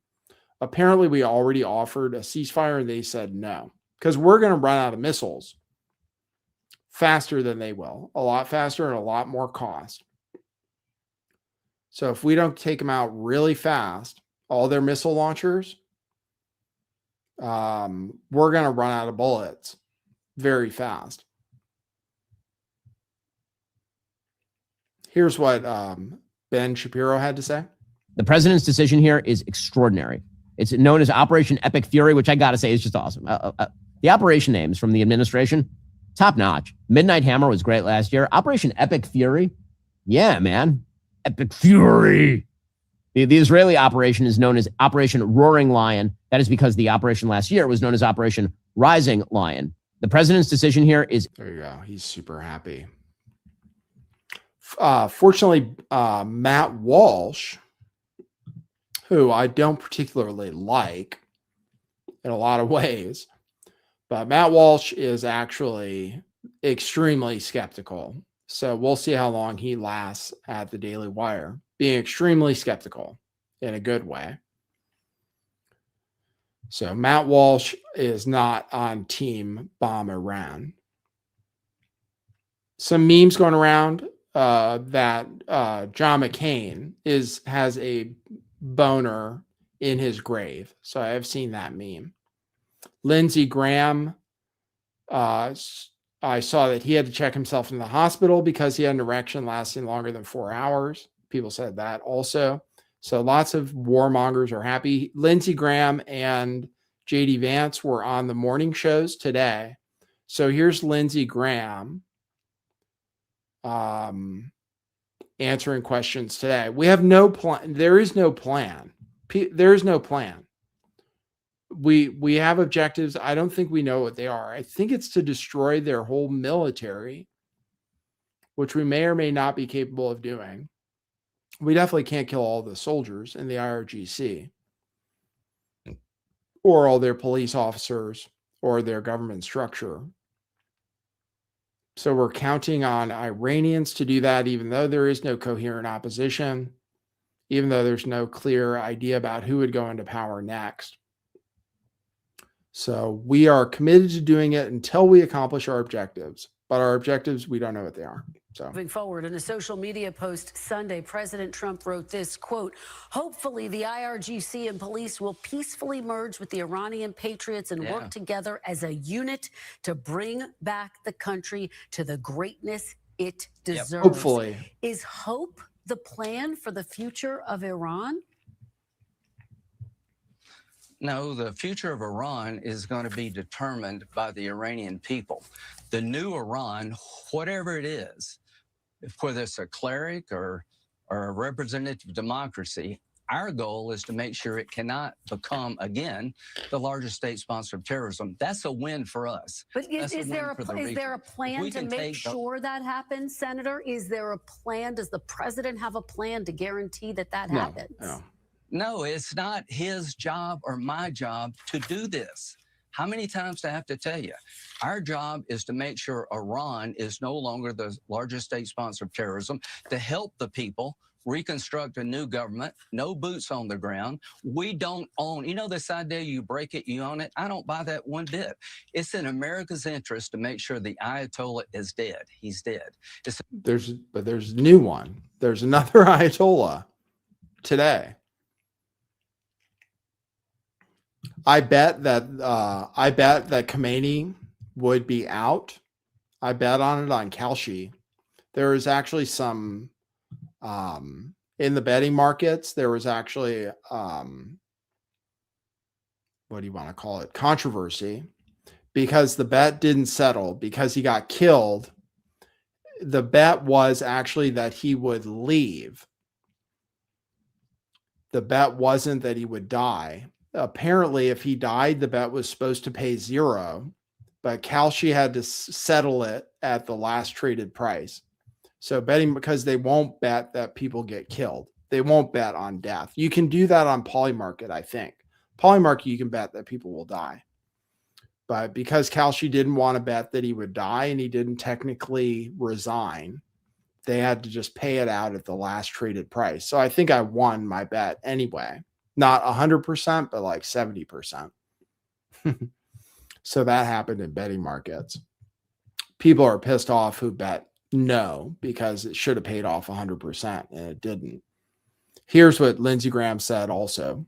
A: Apparently we already offered a ceasefire and they said no. Because we're going to run out of missiles faster than they will. A lot faster and a lot more cost. So if we don't take them out really fast, all their missile launchers, we're going to run out of bullets very fast. Here's what Ben Shapiro had to say.
E: The president's decision here is extraordinary. It's known as Operation Epic Fury, which I got to say is just awesome. The operation names from the administration, top notch. Midnight Hammer was great last year. Operation Epic Fury, yeah, man. Epic Fury. The Israeli operation is known as Operation Roaring Lion. That is because the operation last year was known as Operation Rising Lion. The president's decision here is...
A: There you go. He's super happy. Fortunately, Matt Walsh, who I don't particularly like in a lot of ways, but Matt Walsh is actually extremely skeptical. So we'll see how long he lasts at the Daily Wire, being extremely skeptical in a good way. So Matt Walsh is not on Team Bomb Iran. Some memes going around that John McCain has a boner in his grave. So I've seen that meme. Lindsey Graham, I saw that he had to check himself in the hospital because he had an erection lasting longer than 4 hours. People said that also. So lots of warmongers are happy. Lindsey Graham and JD Vance were on the morning shows today. So here's Lindsey Graham answering questions today. We have no plan. There is no plan. There is no plan. We have objectives. I don't think we know what they are. I think it's to destroy their whole military, which we may or may not be capable of doing. We definitely can't kill all the soldiers in the IRGC or all their police officers or their government structure. So we're counting on Iranians to do that, even though there is no coherent opposition, even though there's no clear idea about who would go into power next. So we are committed to doing it until we accomplish our objectives. But our objectives, we don't know what they are. So
F: moving forward, in a social media post Sunday, President Trump wrote this, quote, "Hopefully the IRGC and police will peacefully merge with the Iranian patriots and work together as a unit to bring back the country to the greatness it deserves."
A: Hopefully.
F: Is hope the plan for the future of Iran?
G: No, the future of Iran is going to be determined by the Iranian people. The new Iran, whatever it is, whether it's a cleric or a representative democracy, Our goal is to make sure it cannot become, again, the largest state sponsor of terrorism. That's a win for us.
F: But is there a plan to make sure that happens, Senator? Is there a plan? Does the president have a plan to guarantee that happens?
G: No, it's not his job or my job to do this. How many times do I have to tell you? Our job is to make sure Iran is no longer the largest state sponsor of terrorism, to help the people reconstruct a new government, no boots on the ground. We don't own, this idea you break it, you own it. I don't buy that one bit. It's in America's interest to make sure the Ayatollah is dead. He's dead.
A: There's a new one. There's another Ayatollah today. I bet that Khamenei would be out. I bet on it on Kalshi. There is actually some in the betting markets. There was actually what do you want to call it? Controversy, because the bet didn't settle because he got killed. The bet was actually that he would leave. The bet wasn't that he would die. Apparently, if he died, the bet was supposed to pay $0, but Kalshi had to settle it at the last traded price. So betting, because they won't bet that people get killed. They won't bet on death. You can do that on Polymarket, I think. Polymarket, you can bet that people will die. But because Kalshi didn't want to bet that he would die and he didn't technically resign, they had to just pay it out at the last traded price. So I think I won my bet anyway. Not 100%, but like 70%. So that happened in betting markets. People are pissed off who bet no, because it should have paid off 100% and it didn't. Here's what Lindsey Graham said also.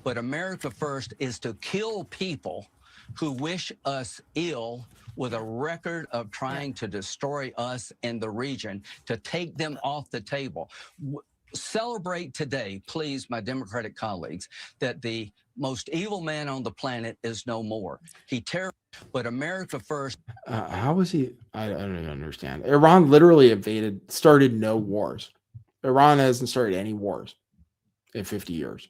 G: But America First is to kill people who wish us ill with a record of trying to destroy us in the region, to take them off the table. Celebrate today, please, my Democratic colleagues, that the most evil man on the planet is no more. But America First.
A: How was he? I don't even understand. Iran literally started no wars. Iran hasn't started any wars in 50 years.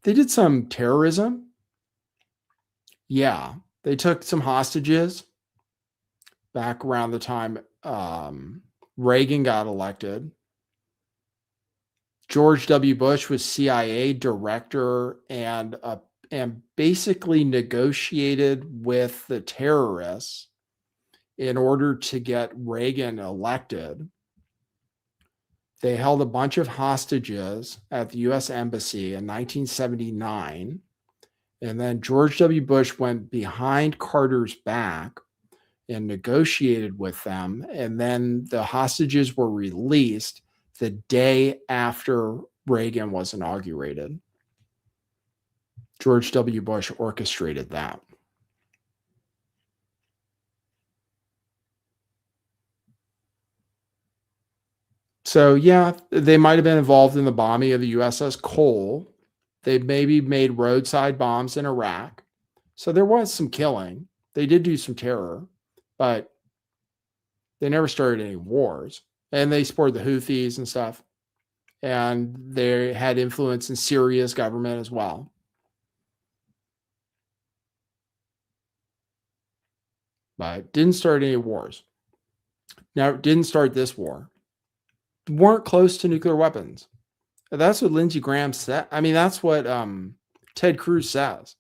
A: They did some terrorism. Yeah, they took some hostages back around the time Reagan got elected. George W. Bush was CIA director and basically negotiated with the terrorists in order to get Reagan elected. They held a bunch of hostages at the U.S. Embassy in 1979. And then George W. Bush went behind Carter's back and negotiated with them. And then the hostages were released the day after Reagan was inaugurated. George W. Bush orchestrated that. So, yeah, they might have been involved in the bombing of the USS Cole. They maybe made roadside bombs in Iraq. So there was some killing. They did do some terror, but they never started any wars. And they supported the Houthis and stuff. And they had influence in Syria's government as well. But didn't start any wars. Now, didn't start this war. Weren't close to nuclear weapons. That's what Lindsey Graham said. I mean, that's what Ted Cruz says.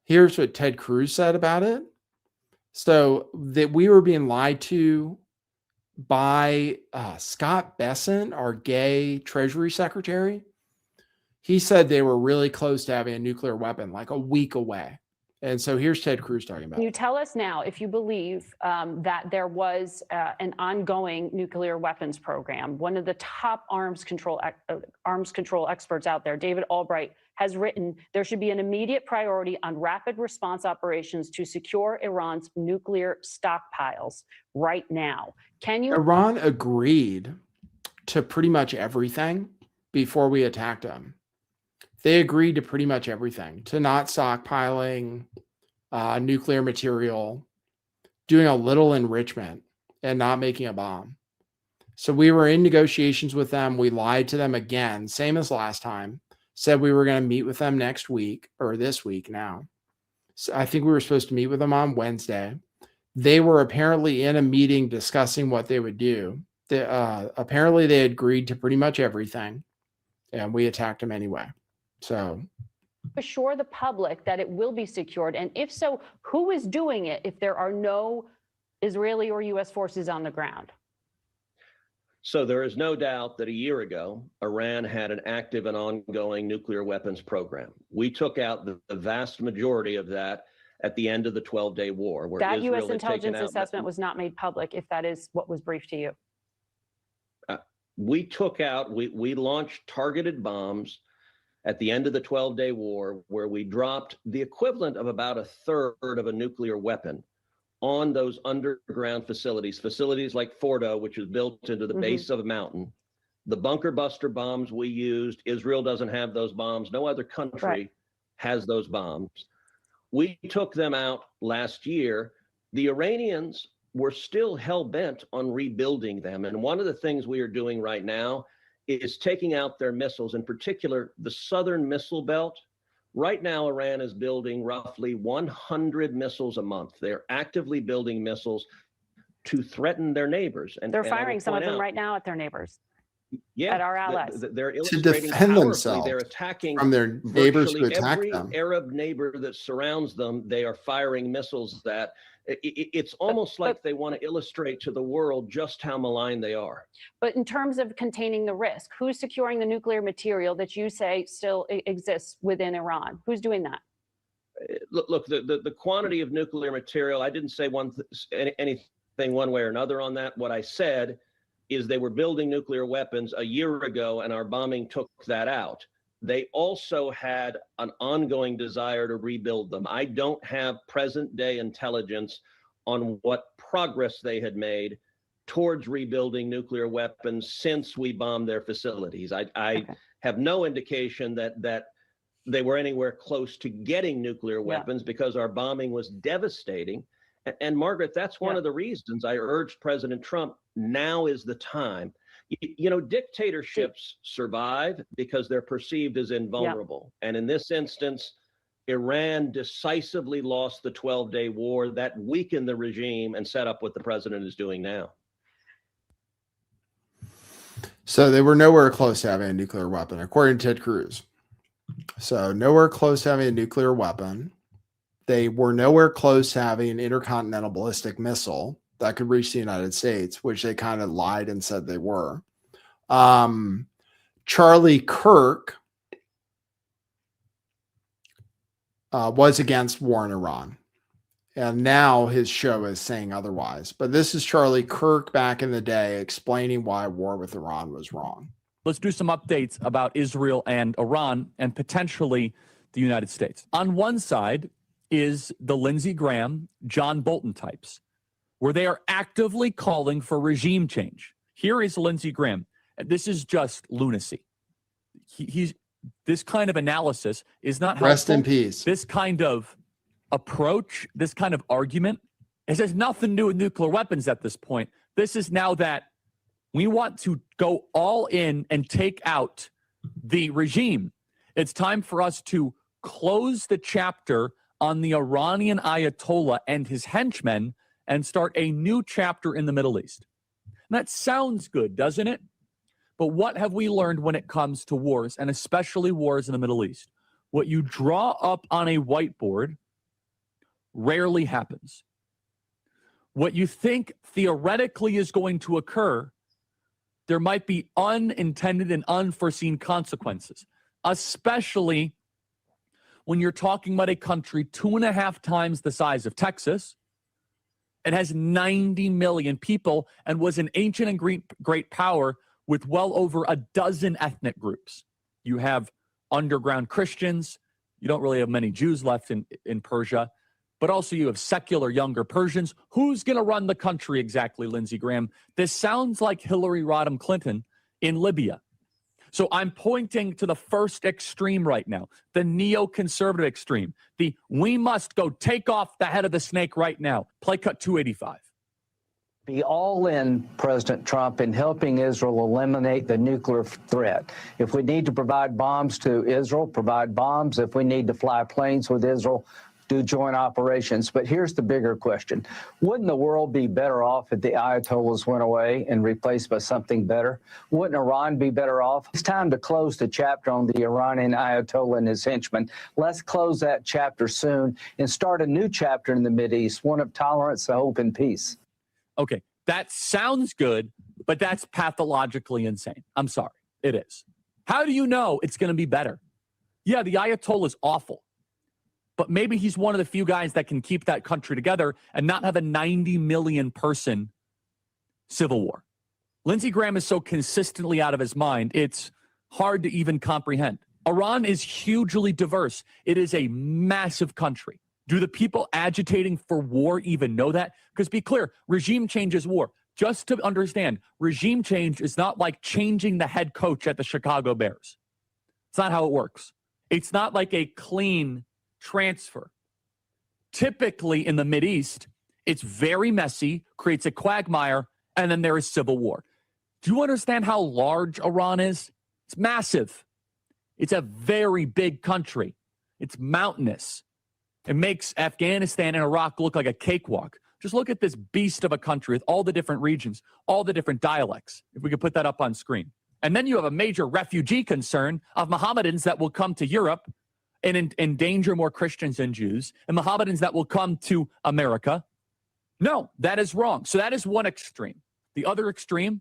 A: Here's what Ted Cruz said about it. So that we were being lied to by Scott Bessent, our gay Treasury Secretary. He said they were really close to having a nuclear weapon, like a week away. And so here's Ted Cruz talking about it.
H: Can you tell us now if you believe that there was an ongoing nuclear weapons program? One of the top arms control experts out there, David Albright, has written there should be an immediate priority on rapid response operations to secure Iran's nuclear stockpiles right now. Can you?
A: Iran agreed to pretty much everything before we attacked them. They agreed to pretty much everything, to not stockpiling nuclear material, doing a little enrichment, and not making a bomb. So we were in negotiations with them. We lied to them again, same as last time. Said we were going to meet with them next week or this week now. So I think we were supposed to meet with them on Wednesday. They were apparently in a meeting discussing what they would do. Apparently they agreed to pretty much everything, and we attacked them anyway. So
H: assure the public that it will be secured? And if so, who is doing it if there are no Israeli or U.S. forces on the ground?
I: So there is no doubt that a year ago, Iran had an active and ongoing nuclear weapons program. We took out the vast majority of that at the end of the 12-day war. Where
H: that
I: Israel
H: U.S. intelligence assessment was not made public, if that is what was briefed to you.
I: We took out, we launched targeted bombs at the end of the 12-day war, where we dropped the equivalent of about a third of a nuclear weapon on those underground facilities like Fordo, which is built into the base of a mountain. The bunker buster bombs we used, Israel doesn't have those bombs. No other country has those bombs. We took them out last year. The Iranians were still hell-bent on rebuilding them. And one of the things we are doing right now is taking out their missiles, in particular, the southern missile belt. Right now, Iran is building roughly 100 missiles a month. They're actively building missiles to threaten their neighbors. And
H: they're firing some of them right now at their neighbors.
I: Yeah,
H: at our allies.
I: They're
A: to defend themselves.
I: They're attacking
A: from their neighbors who attack
I: every
A: them.
I: Arab neighbor that surrounds them. They are firing missiles that it's almost like they want to illustrate to the world just how malign they are.
H: But in terms of containing the risk, who's securing the nuclear material that you say still exists within Iran? Who's doing that?
I: Look, the quantity of nuclear material, I didn't say anything one way or another on that. What I said is they were building nuclear weapons a year ago, and our bombing took that out. They also had an ongoing desire to rebuild them. I don't have present day intelligence on what progress they had made towards rebuilding nuclear weapons since we bombed their facilities. I have no indication that they were anywhere close to getting nuclear weapons because our bombing was devastating. And Margaret, that's one of the reasons I urged President Trump, now is the time. You know, dictatorships survive because they're perceived as invulnerable. And in this instance, Iran decisively lost the 12-day war. That weakened the regime and set up what the president is doing now.
A: So they were nowhere close to having a nuclear weapon, according to Ted Cruz. So nowhere close to having a nuclear weapon. They were nowhere close to having an intercontinental ballistic missile that could reach the United States, which they kind of lied and said they were. Charlie Kirk was against war in Iran. And now his show is saying otherwise. But this is Charlie Kirk back in the day explaining why war with Iran was wrong.
J: Let's do some updates about Israel and Iran and potentially the United States. On one side is the Lindsey Graham, John Bolton types, where they are actively calling for regime change. Here is Lindsey Graham. This is just lunacy. He's this kind of analysis is not helpful.
A: Rest in peace.
J: This kind of approach, this kind of argument, it has nothing to do with nuclear weapons at this point. This is now that we want to go all in and take out the regime. It's time for us to close the chapter on the Iranian Ayatollah and his henchmen and start a new chapter in the Middle East. And that sounds good, doesn't it? But what have we learned when it comes to wars, and especially wars in the Middle East? What you draw up on a whiteboard rarely happens. What you think theoretically is going to occur, there might be unintended and unforeseen consequences, especially when you're talking about a country 2.5 times the size of Texas. It has 90 million people and was an ancient and great power with well over a dozen ethnic groups. You have underground Christians. You don't really have many Jews left in Persia, but also you have secular younger Persians. Who's going to run the country exactly, Lindsey Graham? This sounds like Hillary Rodham Clinton in Libya. So I'm pointing to the first extreme right now, the neoconservative extreme. We must go take off the head of the snake right now. Play cut 285.
K: Be all in, President Trump, in helping Israel eliminate the nuclear threat. If we need to provide bombs to Israel, provide bombs. If we need to fly planes with Israel, do joint operations. But here's the bigger question. Wouldn't the world be better off if the Ayatollahs went away and replaced by something better? Wouldn't Iran be better off? It's time to close the chapter on the Iranian Ayatollah and his henchmen. Let's close that chapter soon and start a new chapter in the Mideast, one of tolerance, hope, and peace.
J: Okay, that sounds good, but that's pathologically insane. I'm sorry, it is. How do you know it's going to be better? Yeah, the Ayatollah is awful, but maybe he's one of the few guys that can keep that country together and not have a 90 million person civil war. Lindsey Graham is so consistently out of his mind, it's hard to even comprehend. Iran is hugely diverse. It is a massive country. Do the people agitating for war even know that? Because be clear, regime change is war. Just to understand, regime change is not like changing the head coach at the Chicago Bears. It's not how it works. It's not like a clean transfer. Typically in the Mideast, it's very messy, creates a quagmire, and then there is civil war. Do you understand how large Iran is? It's massive. It's a very big country. It's mountainous. It makes Afghanistan and Iraq look like a cakewalk. Just look at this beast of a country with all the different regions, all the different dialects, if we could put that up on screen. And then you have a major refugee concern of Mohammedans that will come to Europe and endanger more Christians and Jews, and Mohammedans that will come to America. No, that is wrong. So that is one extreme. The other extreme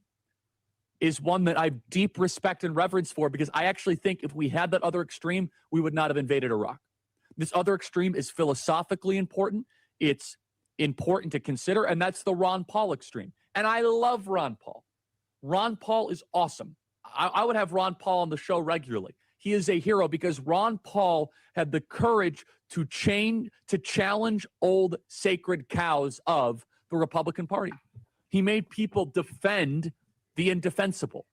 J: is one that I have deep respect and reverence for, because I actually think if we had that other extreme, we would not have invaded Iraq. This other extreme is philosophically important. It's important to consider, and that's the Ron Paul extreme. And I love Ron Paul. Ron Paul is awesome. I would have Ron Paul on the show regularly. He is a hero because Ron Paul had the courage to challenge old sacred cows of the Republican Party. He made people defend the indefensible.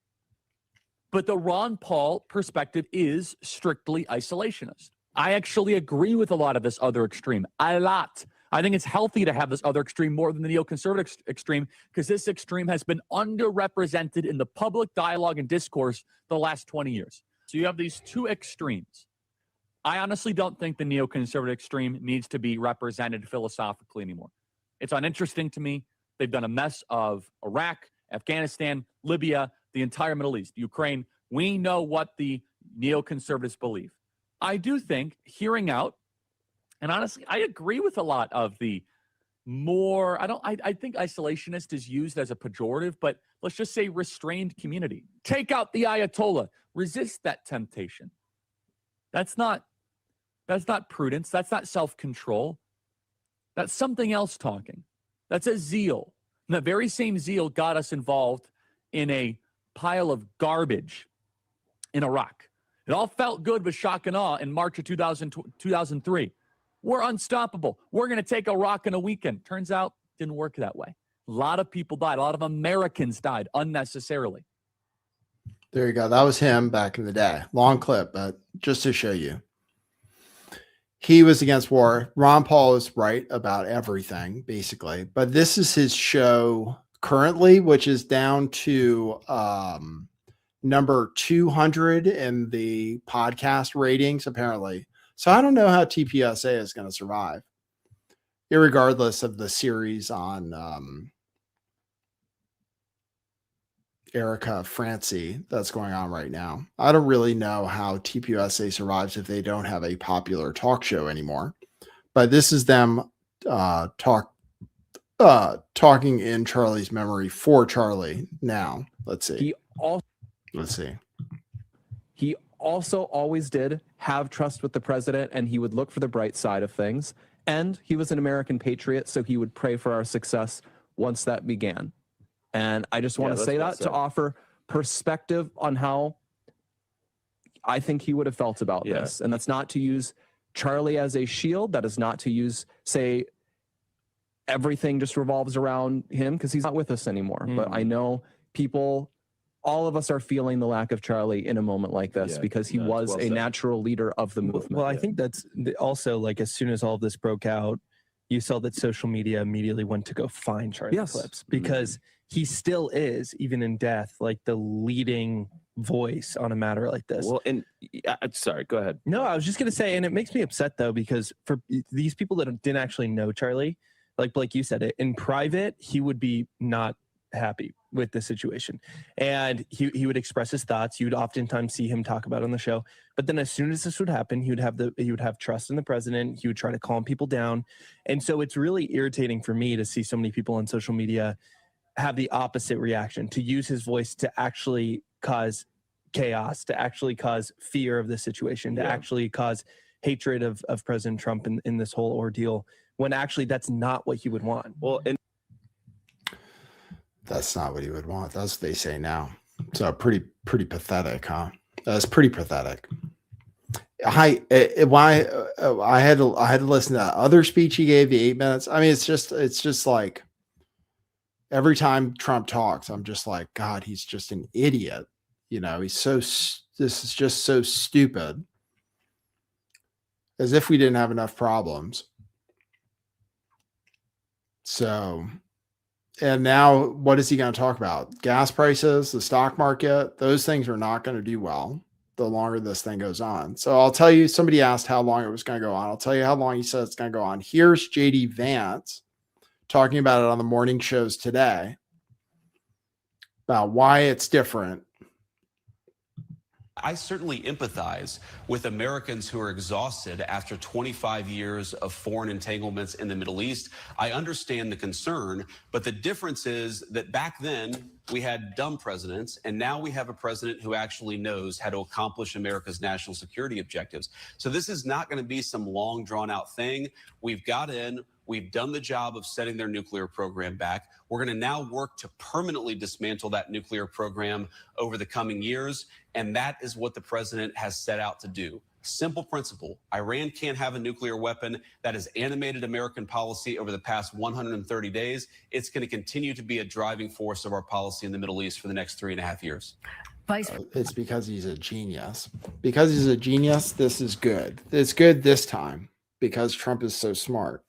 J: But the Ron Paul perspective is strictly isolationist. I actually agree with a lot of this other extreme. A lot. I think it's healthy to have this other extreme more than the neoconservative extreme, because this extreme has been underrepresented in the public dialogue and discourse the last 20 years. So you have these two extremes. I honestly don't think the neoconservative extreme needs to be represented philosophically anymore. It's uninteresting to me. They've done a mess of Iraq, Afghanistan, Libya, the entire Middle East, Ukraine. We know what the neoconservatives believe. I do think hearing out, and honestly, I agree with a lot of the more, I think isolationist is used as a pejorative, but let's just say restrained community. Take out the Ayatollah, resist that temptation. That's not prudence. That's not self-control. That's something else talking. That's a zeal. And that very same zeal got us involved in a pile of garbage in Iraq. It all felt good with shock and awe in March of 2003. We're unstoppable. We're going to take Iraq in a weekend. Turns out, didn't work that way. A lot of people died. A lot of Americans died unnecessarily.
A: There you go. That was him back in the day. Long clip, but just to show you. He was against war. Ron Paul is right about everything, basically. But this is his show currently, which is down to number 200 in the podcast ratings, apparently. So I don't know how TPSA is going to survive, irregardless of the series on Erica Francie that's going on right now. I don't really know how TPUSA survives if they don't have a popular talk show anymore. But this is them talking in Charlie's memory for Charlie now. Let's see. Let's see.
L: He also always did have trust with the president, and he would look for the bright side of things. And he was an American patriot, so he would pray for our success once that began. And I just want to say that to offer perspective on how I think he would have felt about this. And that's not to use Charlie as a shield. That is not to use, say, everything just revolves around him, because he's not with us anymore. But I know people, all of us are feeling the lack of Charlie in a moment like this, because he was a natural leader of the movement.
M: Well, I think that's also, like, as soon as all of this broke out, you saw that social media immediately went to go find Charlie Eclipse, because he still is, even in death, like the leading voice on a matter like this.
N: Well, and sorry, go ahead.
M: No, I was just going to say, and it makes me upset though, because for these people that didn't actually know Charlie, like Blake, you said it, in private, he would be not happy with the situation. And he would express his thoughts. You would oftentimes see him talk about it on the show. But then as soon as this would happen, he would have trust in the president. He would try to calm people down. And so it's really irritating for me to see so many people on social media have the opposite reaction, to use his voice to actually cause chaos, to actually cause fear of the situation, to actually cause hatred of President Trump in this whole ordeal, when actually that's not what he would want.
N: Well, and
A: that's not what he would want. That's what they say now. So pretty pathetic, huh? That's pretty pathetic. I had to listen to that other speech he gave, the 8 minutes. I mean, it's just like every time Trump talks, I'm just like, God, he's just an idiot. You know, this is just so stupid. As if we didn't have enough problems. So, and now what is he going to talk about? Gas prices, the stock market, those things are not going to do well the longer this thing goes on. So I'll tell you, somebody asked how long it was going to go on. I'll tell you how long he said it's going to go on. Here's JD Vance talking about it on the morning shows today about why it's different.
O: I certainly empathize with Americans who are exhausted after 25 years of foreign entanglements in the Middle East. I understand the concern, but the difference is that back then we had dumb presidents, and now we have a president who actually knows how to accomplish America's national security objectives. So this is not going to be some long drawn out thing. We've got in. We've done the job of setting their nuclear program back. We're going to now work to permanently dismantle that nuclear program over the coming years. And that is what the president has set out to do. Simple principle. Iran can't have a nuclear weapon. That has animated American policy over the past 130 days. It's going to continue to be a driving force of our policy in the Middle East for the next 3.5 years.
A: It's because he's a genius. Because he's a genius, this is good. It's good this time because Trump is so smart.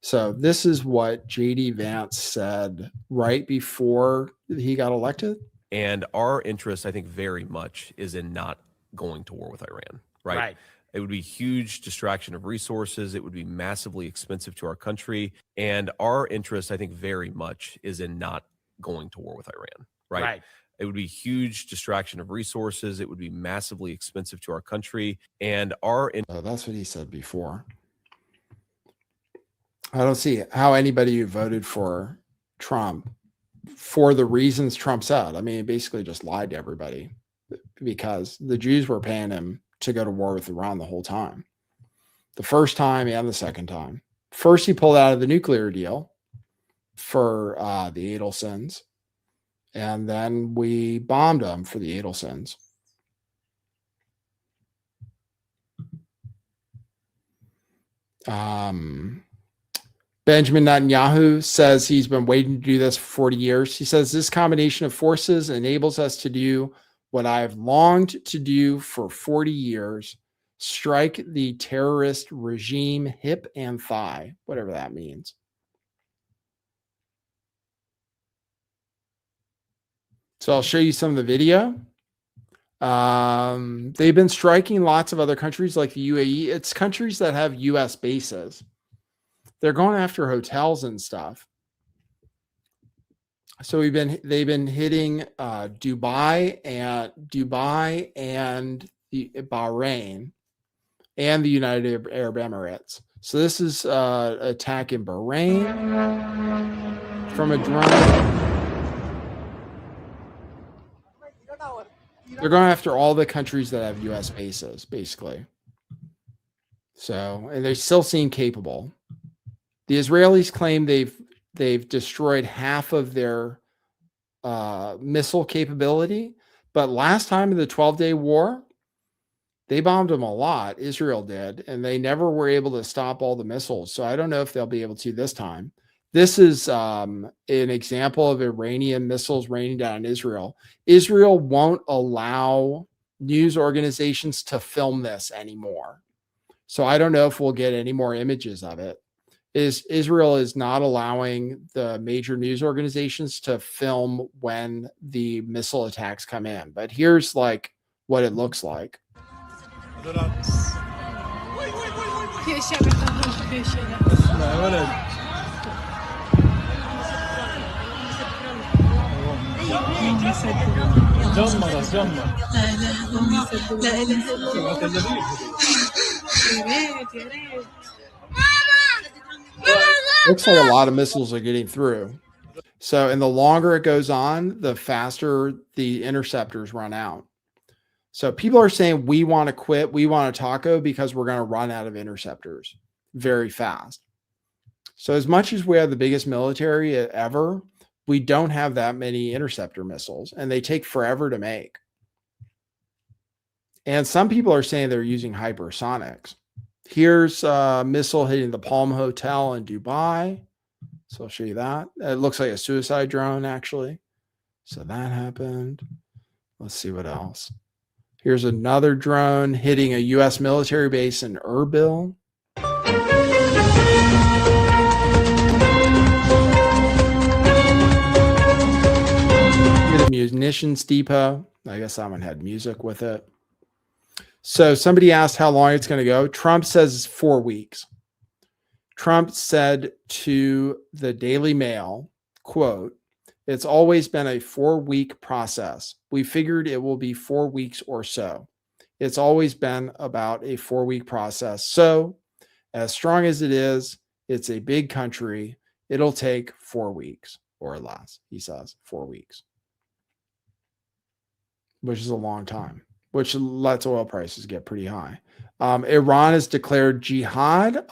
A: So this is what JD Vance said right before he got elected.
N: And our interest, I think, very much is in not going to war with Iran, right? It would be huge distraction of resources. It would be massively expensive to our country. And our interest, I think, very much is in not going to war with Iran, right? It would be huge distraction of resources. It would be massively expensive to our country. And
A: that's what he said before. I don't see how anybody who voted for Trump for the reasons Trump said. I mean, he basically just lied to everybody because the Jews were paying him to go to war with Iran the whole time. The first time and the second time. First, he pulled out of the nuclear deal for the Adelsons. And then we bombed him for the Adelsons. Benjamin Netanyahu says he's been waiting to do this for 40 years. He says this combination of forces enables us to do what I have longed to do for 40 years, strike the terrorist regime hip and thigh, whatever that means. So I'll show you some of the video. They've been striking lots of other countries like the UAE. It's countries that have U.S. bases. They're going after hotels and stuff. So they've been hitting Dubai and the Bahrain and the United Arab Emirates. So this is attack in Bahrain from a drone. They're going after all the countries that have U.S. bases, basically. So, and they still seem capable. The Israelis claim they've destroyed half of their missile capability, but last time in the 12-day war, they bombed them a lot. Israel did, and they never were able to stop all the missiles. So I don't know if they'll be able to this time. This is an example of Iranian missiles raining down on Israel. Israel won't allow news organizations to film this anymore. So I don't know if we'll get any more images of it. is Israel is not allowing the major news organizations to film when the missile attacks come in. But here's like what it looks like. Looks like a lot of missiles are getting through. So, and the longer it goes on, the faster the interceptors run out. So people are saying we want to quit, we want a taco because we're going to run out of interceptors very fast. So as much as we have the biggest military ever, we don't have that many interceptor missiles, and they take forever to make. And some people are saying they're using hypersonics. Here's a missile hitting the Palm Hotel in Dubai. So I'll show you that. It looks like a suicide drone, actually. So that happened. Let's see what else. Here's another drone hitting a U.S. military base in Erbil. Munitions depot. I guess that one had music with it. So somebody asked how long it's going to go. Trump says 4 weeks. Trump said to the Daily Mail, quote, "It's always been a 4-week process. We figured it will be 4 weeks or so. It's always been about a 4-week process. So as strong as it is, it's a big country. It'll take 4 weeks or less," he says, 4 weeks, which is a long time, which lets oil prices get pretty high. Iran has declared jihad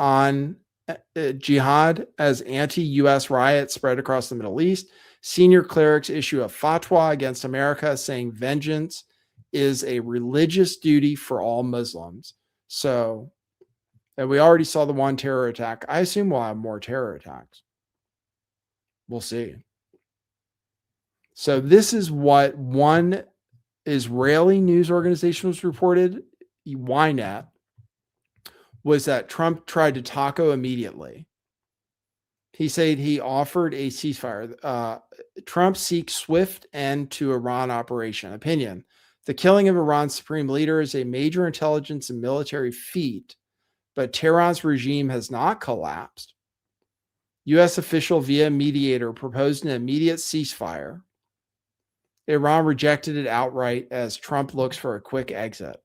A: as anti-U.S. riots spread across the Middle East. Senior clerics issue a fatwa against America saying vengeance is a religious duty for all Muslims. So, and we already saw the one terror attack. I assume we'll have more terror attacks. We'll see. So this is what one Israeli news organization was reported, Ynet, was that Trump tried to taco immediately. He said he offered a ceasefire. Trump seeks swift end to Iran operation. Opinion: the killing of Iran's supreme leader is a major intelligence and military feat, but Tehran's regime has not collapsed. U.S. official via mediator proposed an immediate ceasefire. Iran rejected it outright as Trump looks for a quick exit.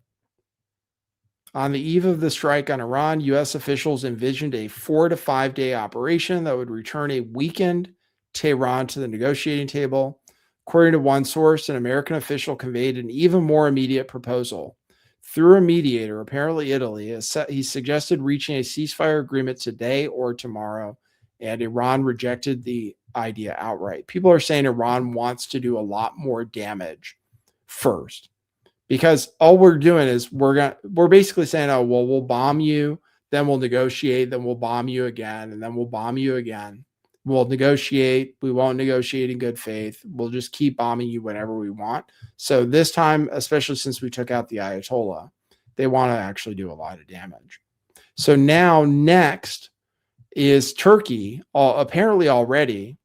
A: On the eve of the strike on Iran, U.S. officials envisioned a 4 to 5 day operation that would return a weakened Tehran to the negotiating table. According to one source, an American official conveyed an even more immediate proposal. Through a mediator, apparently Italy, he suggested reaching a ceasefire agreement today or tomorrow, and Iran rejected the idea outright. People are saying Iran wants to do a lot more damage first, because all we're doing is we're basically saying, oh, well, we'll bomb you, then we'll negotiate, then we'll bomb you again, and then we'll bomb you again. We'll negotiate. We won't negotiate in good faith. We'll just keep bombing you whenever we want. So this time, especially since we took out the Ayatollah, they want to actually do a lot of damage. So now next is Turkey, apparently already,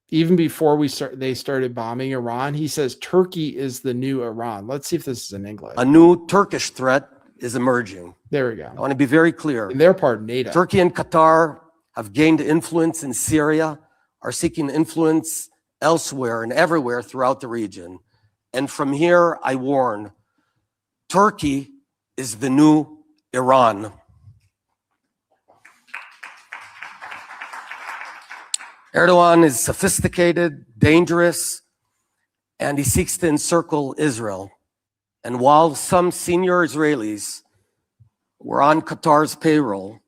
A: even before they started bombing Iran. He says Turkey is the new Iran. Let's see if this is in English.
P: A new Turkish threat is emerging.
A: There we go.
P: I want to be very clear.
A: And they're part of NATO.
P: Turkey and Qatar have gained influence in Syria, are seeking influence elsewhere and everywhere throughout the region. And from here, I warn, Turkey is the new Iran. Erdogan is sophisticated, dangerous, and he seeks to encircle Israel. And while some senior Israelis were on Qatar's payroll,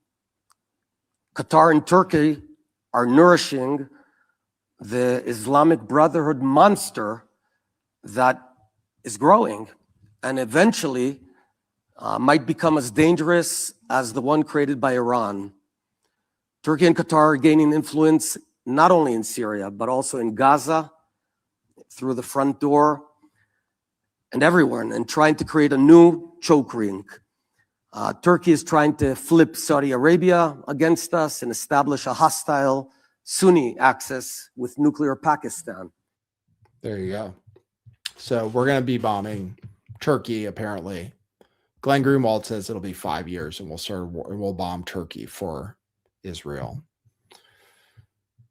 P: Qatar and Turkey are nourishing the Islamic Brotherhood monster that is growing and eventually might become as dangerous as the one created by Iran. Turkey and Qatar are gaining influence not only in Syria, but also in Gaza, through the front door, and everywhere, and trying to create a new choke ring. Turkey is trying to flip Saudi Arabia against us and establish a hostile Sunni axis with nuclear Pakistan.
A: There you go. So we're going to be bombing Turkey, apparently. Glenn Greenwald says it'll be 5 years and we'll bomb Turkey for Israel.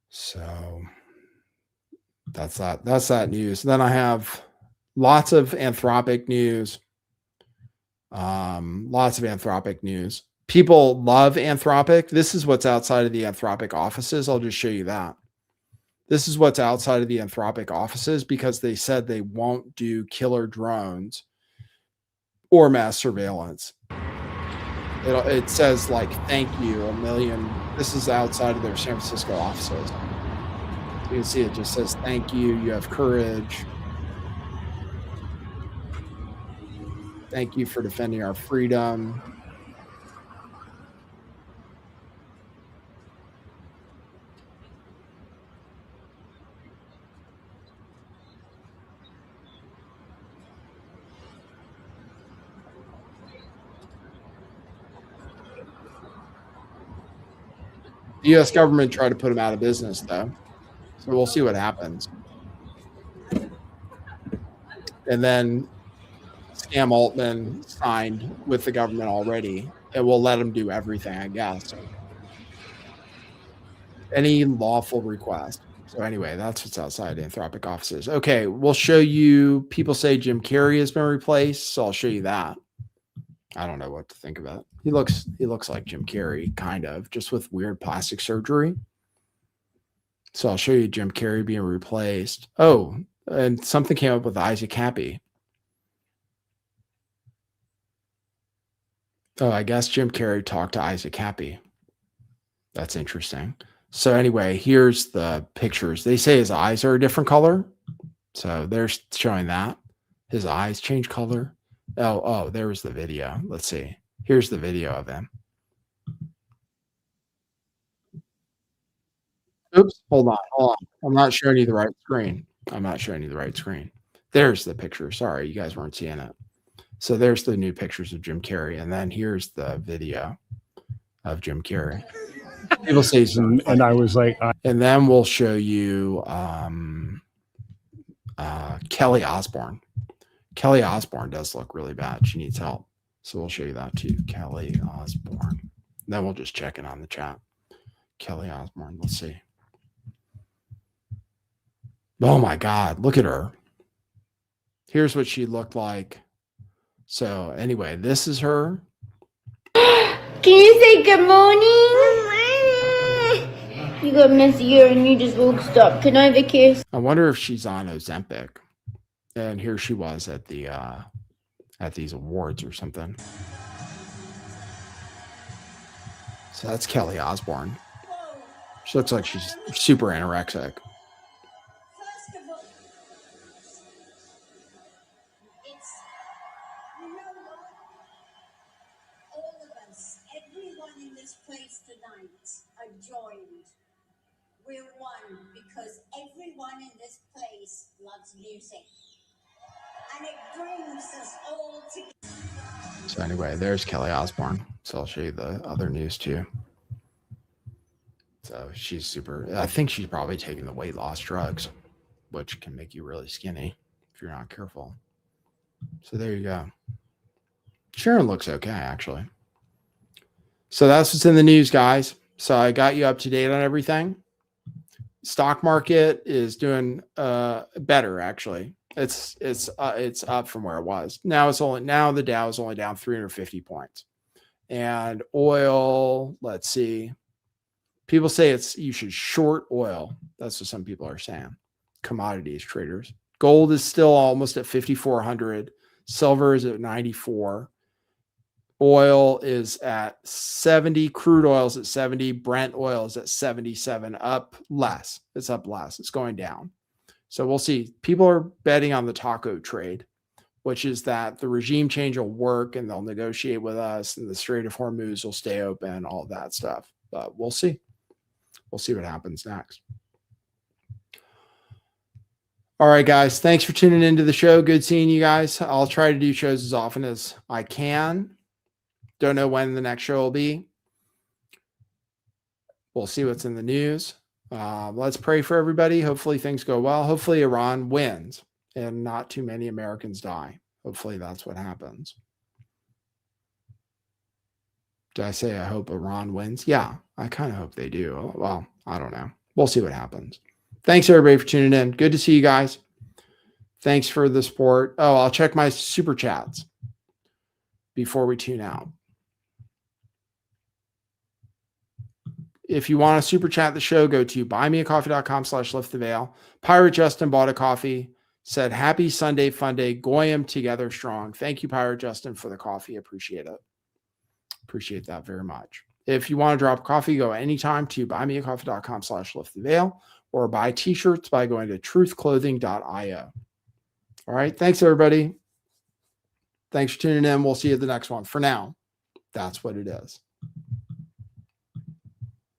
A: So that's that. That's that news. Then I have lots of Anthropic news. Lots of Anthropic news. People love Anthropic. This is what's outside of the Anthropic offices. I'll just show you that. This is what's outside of the Anthropic offices because they said they won't do killer drones or mass surveillance. It says like, thank you, 1 million. This is outside of their San Francisco offices. You can see it just says, thank you. You have courage. Thank you for defending our freedom. The U.S. government tried to put him out of business, though. So we'll see what happens. And then Sam Altman signed with the government already. And we'll let him do everything, I guess. Any lawful request. So anyway, that's what's outside Anthropic offices. Okay, we'll show you. People say Jim Carrey has been replaced, so I'll show you that. I don't know what to think about. He looks like Jim Carrey, kind of, just with weird plastic surgery. So I'll show you Jim Carrey being replaced. Oh, and something came up with Isaac Happy. Oh, I guess Jim Carrey talked to Isaac Happy. That's interesting. So anyway, here's the pictures. They say his eyes are a different color. So they're showing that. His eyes change color. Oh, there was the video. Let's see. Here's the video of him. Oops, hold on. I'm not showing you the right screen. There's the picture. Sorry, you guys weren't seeing it. So there's the new pictures of Jim Carrey. And then here's the video of Jim Carrey. People say some, and I was like, and then we'll show you Kelly Osbourne. Kelly Osbourne does look really bad. She needs help. So we'll show you that too. Kelly Osbourne. Then we'll just check it on the chat. Kelly Osbourne. Let's see. Oh my God. Look at her. Here's what she looked like. So anyway, this is her.
Q: Can you say good morning? You got messy hair and you just walked up. Can I have a kiss?
A: I wonder if she's on Ozempic. And here she was at the at these awards or something. So that's Kelly Osbourne. She looks like she's super anorexic.
R: We're one because everyone in this place loves music. And it brings us all together.
A: So anyway, there's Kelly Osbourne. So I'll show you the other news too. So she's super, I think she's probably taking the weight loss drugs, which can make you really skinny if you're not careful. So there you go. Sharon looks okay, actually. So that's what's in the news, guys. So I got you up to date on everything. Stock market is doing better, actually. It's up from where it was. Now the Dow is only down 350 points. And oil, let's see. People say you should short oil. That's what some people are saying. Commodities traders. Gold is still almost at 5,400. Silver is at 94. Oil is at 70. Crude oil is at 70. Brent oil is at 77. Up less. It's up less. It's going down. So we'll see. People are betting on the taco trade, which is that the regime change will work and they'll negotiate with us and the Strait of Hormuz will stay open, all of that stuff. But we'll see. We'll see what happens next. All right, guys. Thanks for tuning into the show. Good seeing you guys. I'll try to do shows as often as I can. Don't know when the next show will be. We'll see what's in the news. Let's pray for everybody. Hopefully things go well. Hopefully Iran wins and not too many Americans die. Hopefully that's what happens. Did I say I hope Iran wins? Yeah, I kind of hope they do. Well, I don't know. We'll see what happens. Thanks everybody for tuning in. Good to see you guys. Thanks for the support. Oh, I'll check my super chats before we tune out. If you want to super chat the show, go to buymeacoffee.com/lifttheveil. Pirate Justin bought a coffee, said, happy Sunday fun day, Goyim together strong. Thank you, Pirate Justin, for the coffee. Appreciate it. Appreciate that very much. If you want to drop coffee, go anytime to buymeacoffee.com/lifttheveil or buy t-shirts by going to truthclothing.io. All right. Thanks, everybody. Thanks for tuning in. We'll see you at the next one. For now, that's what it is.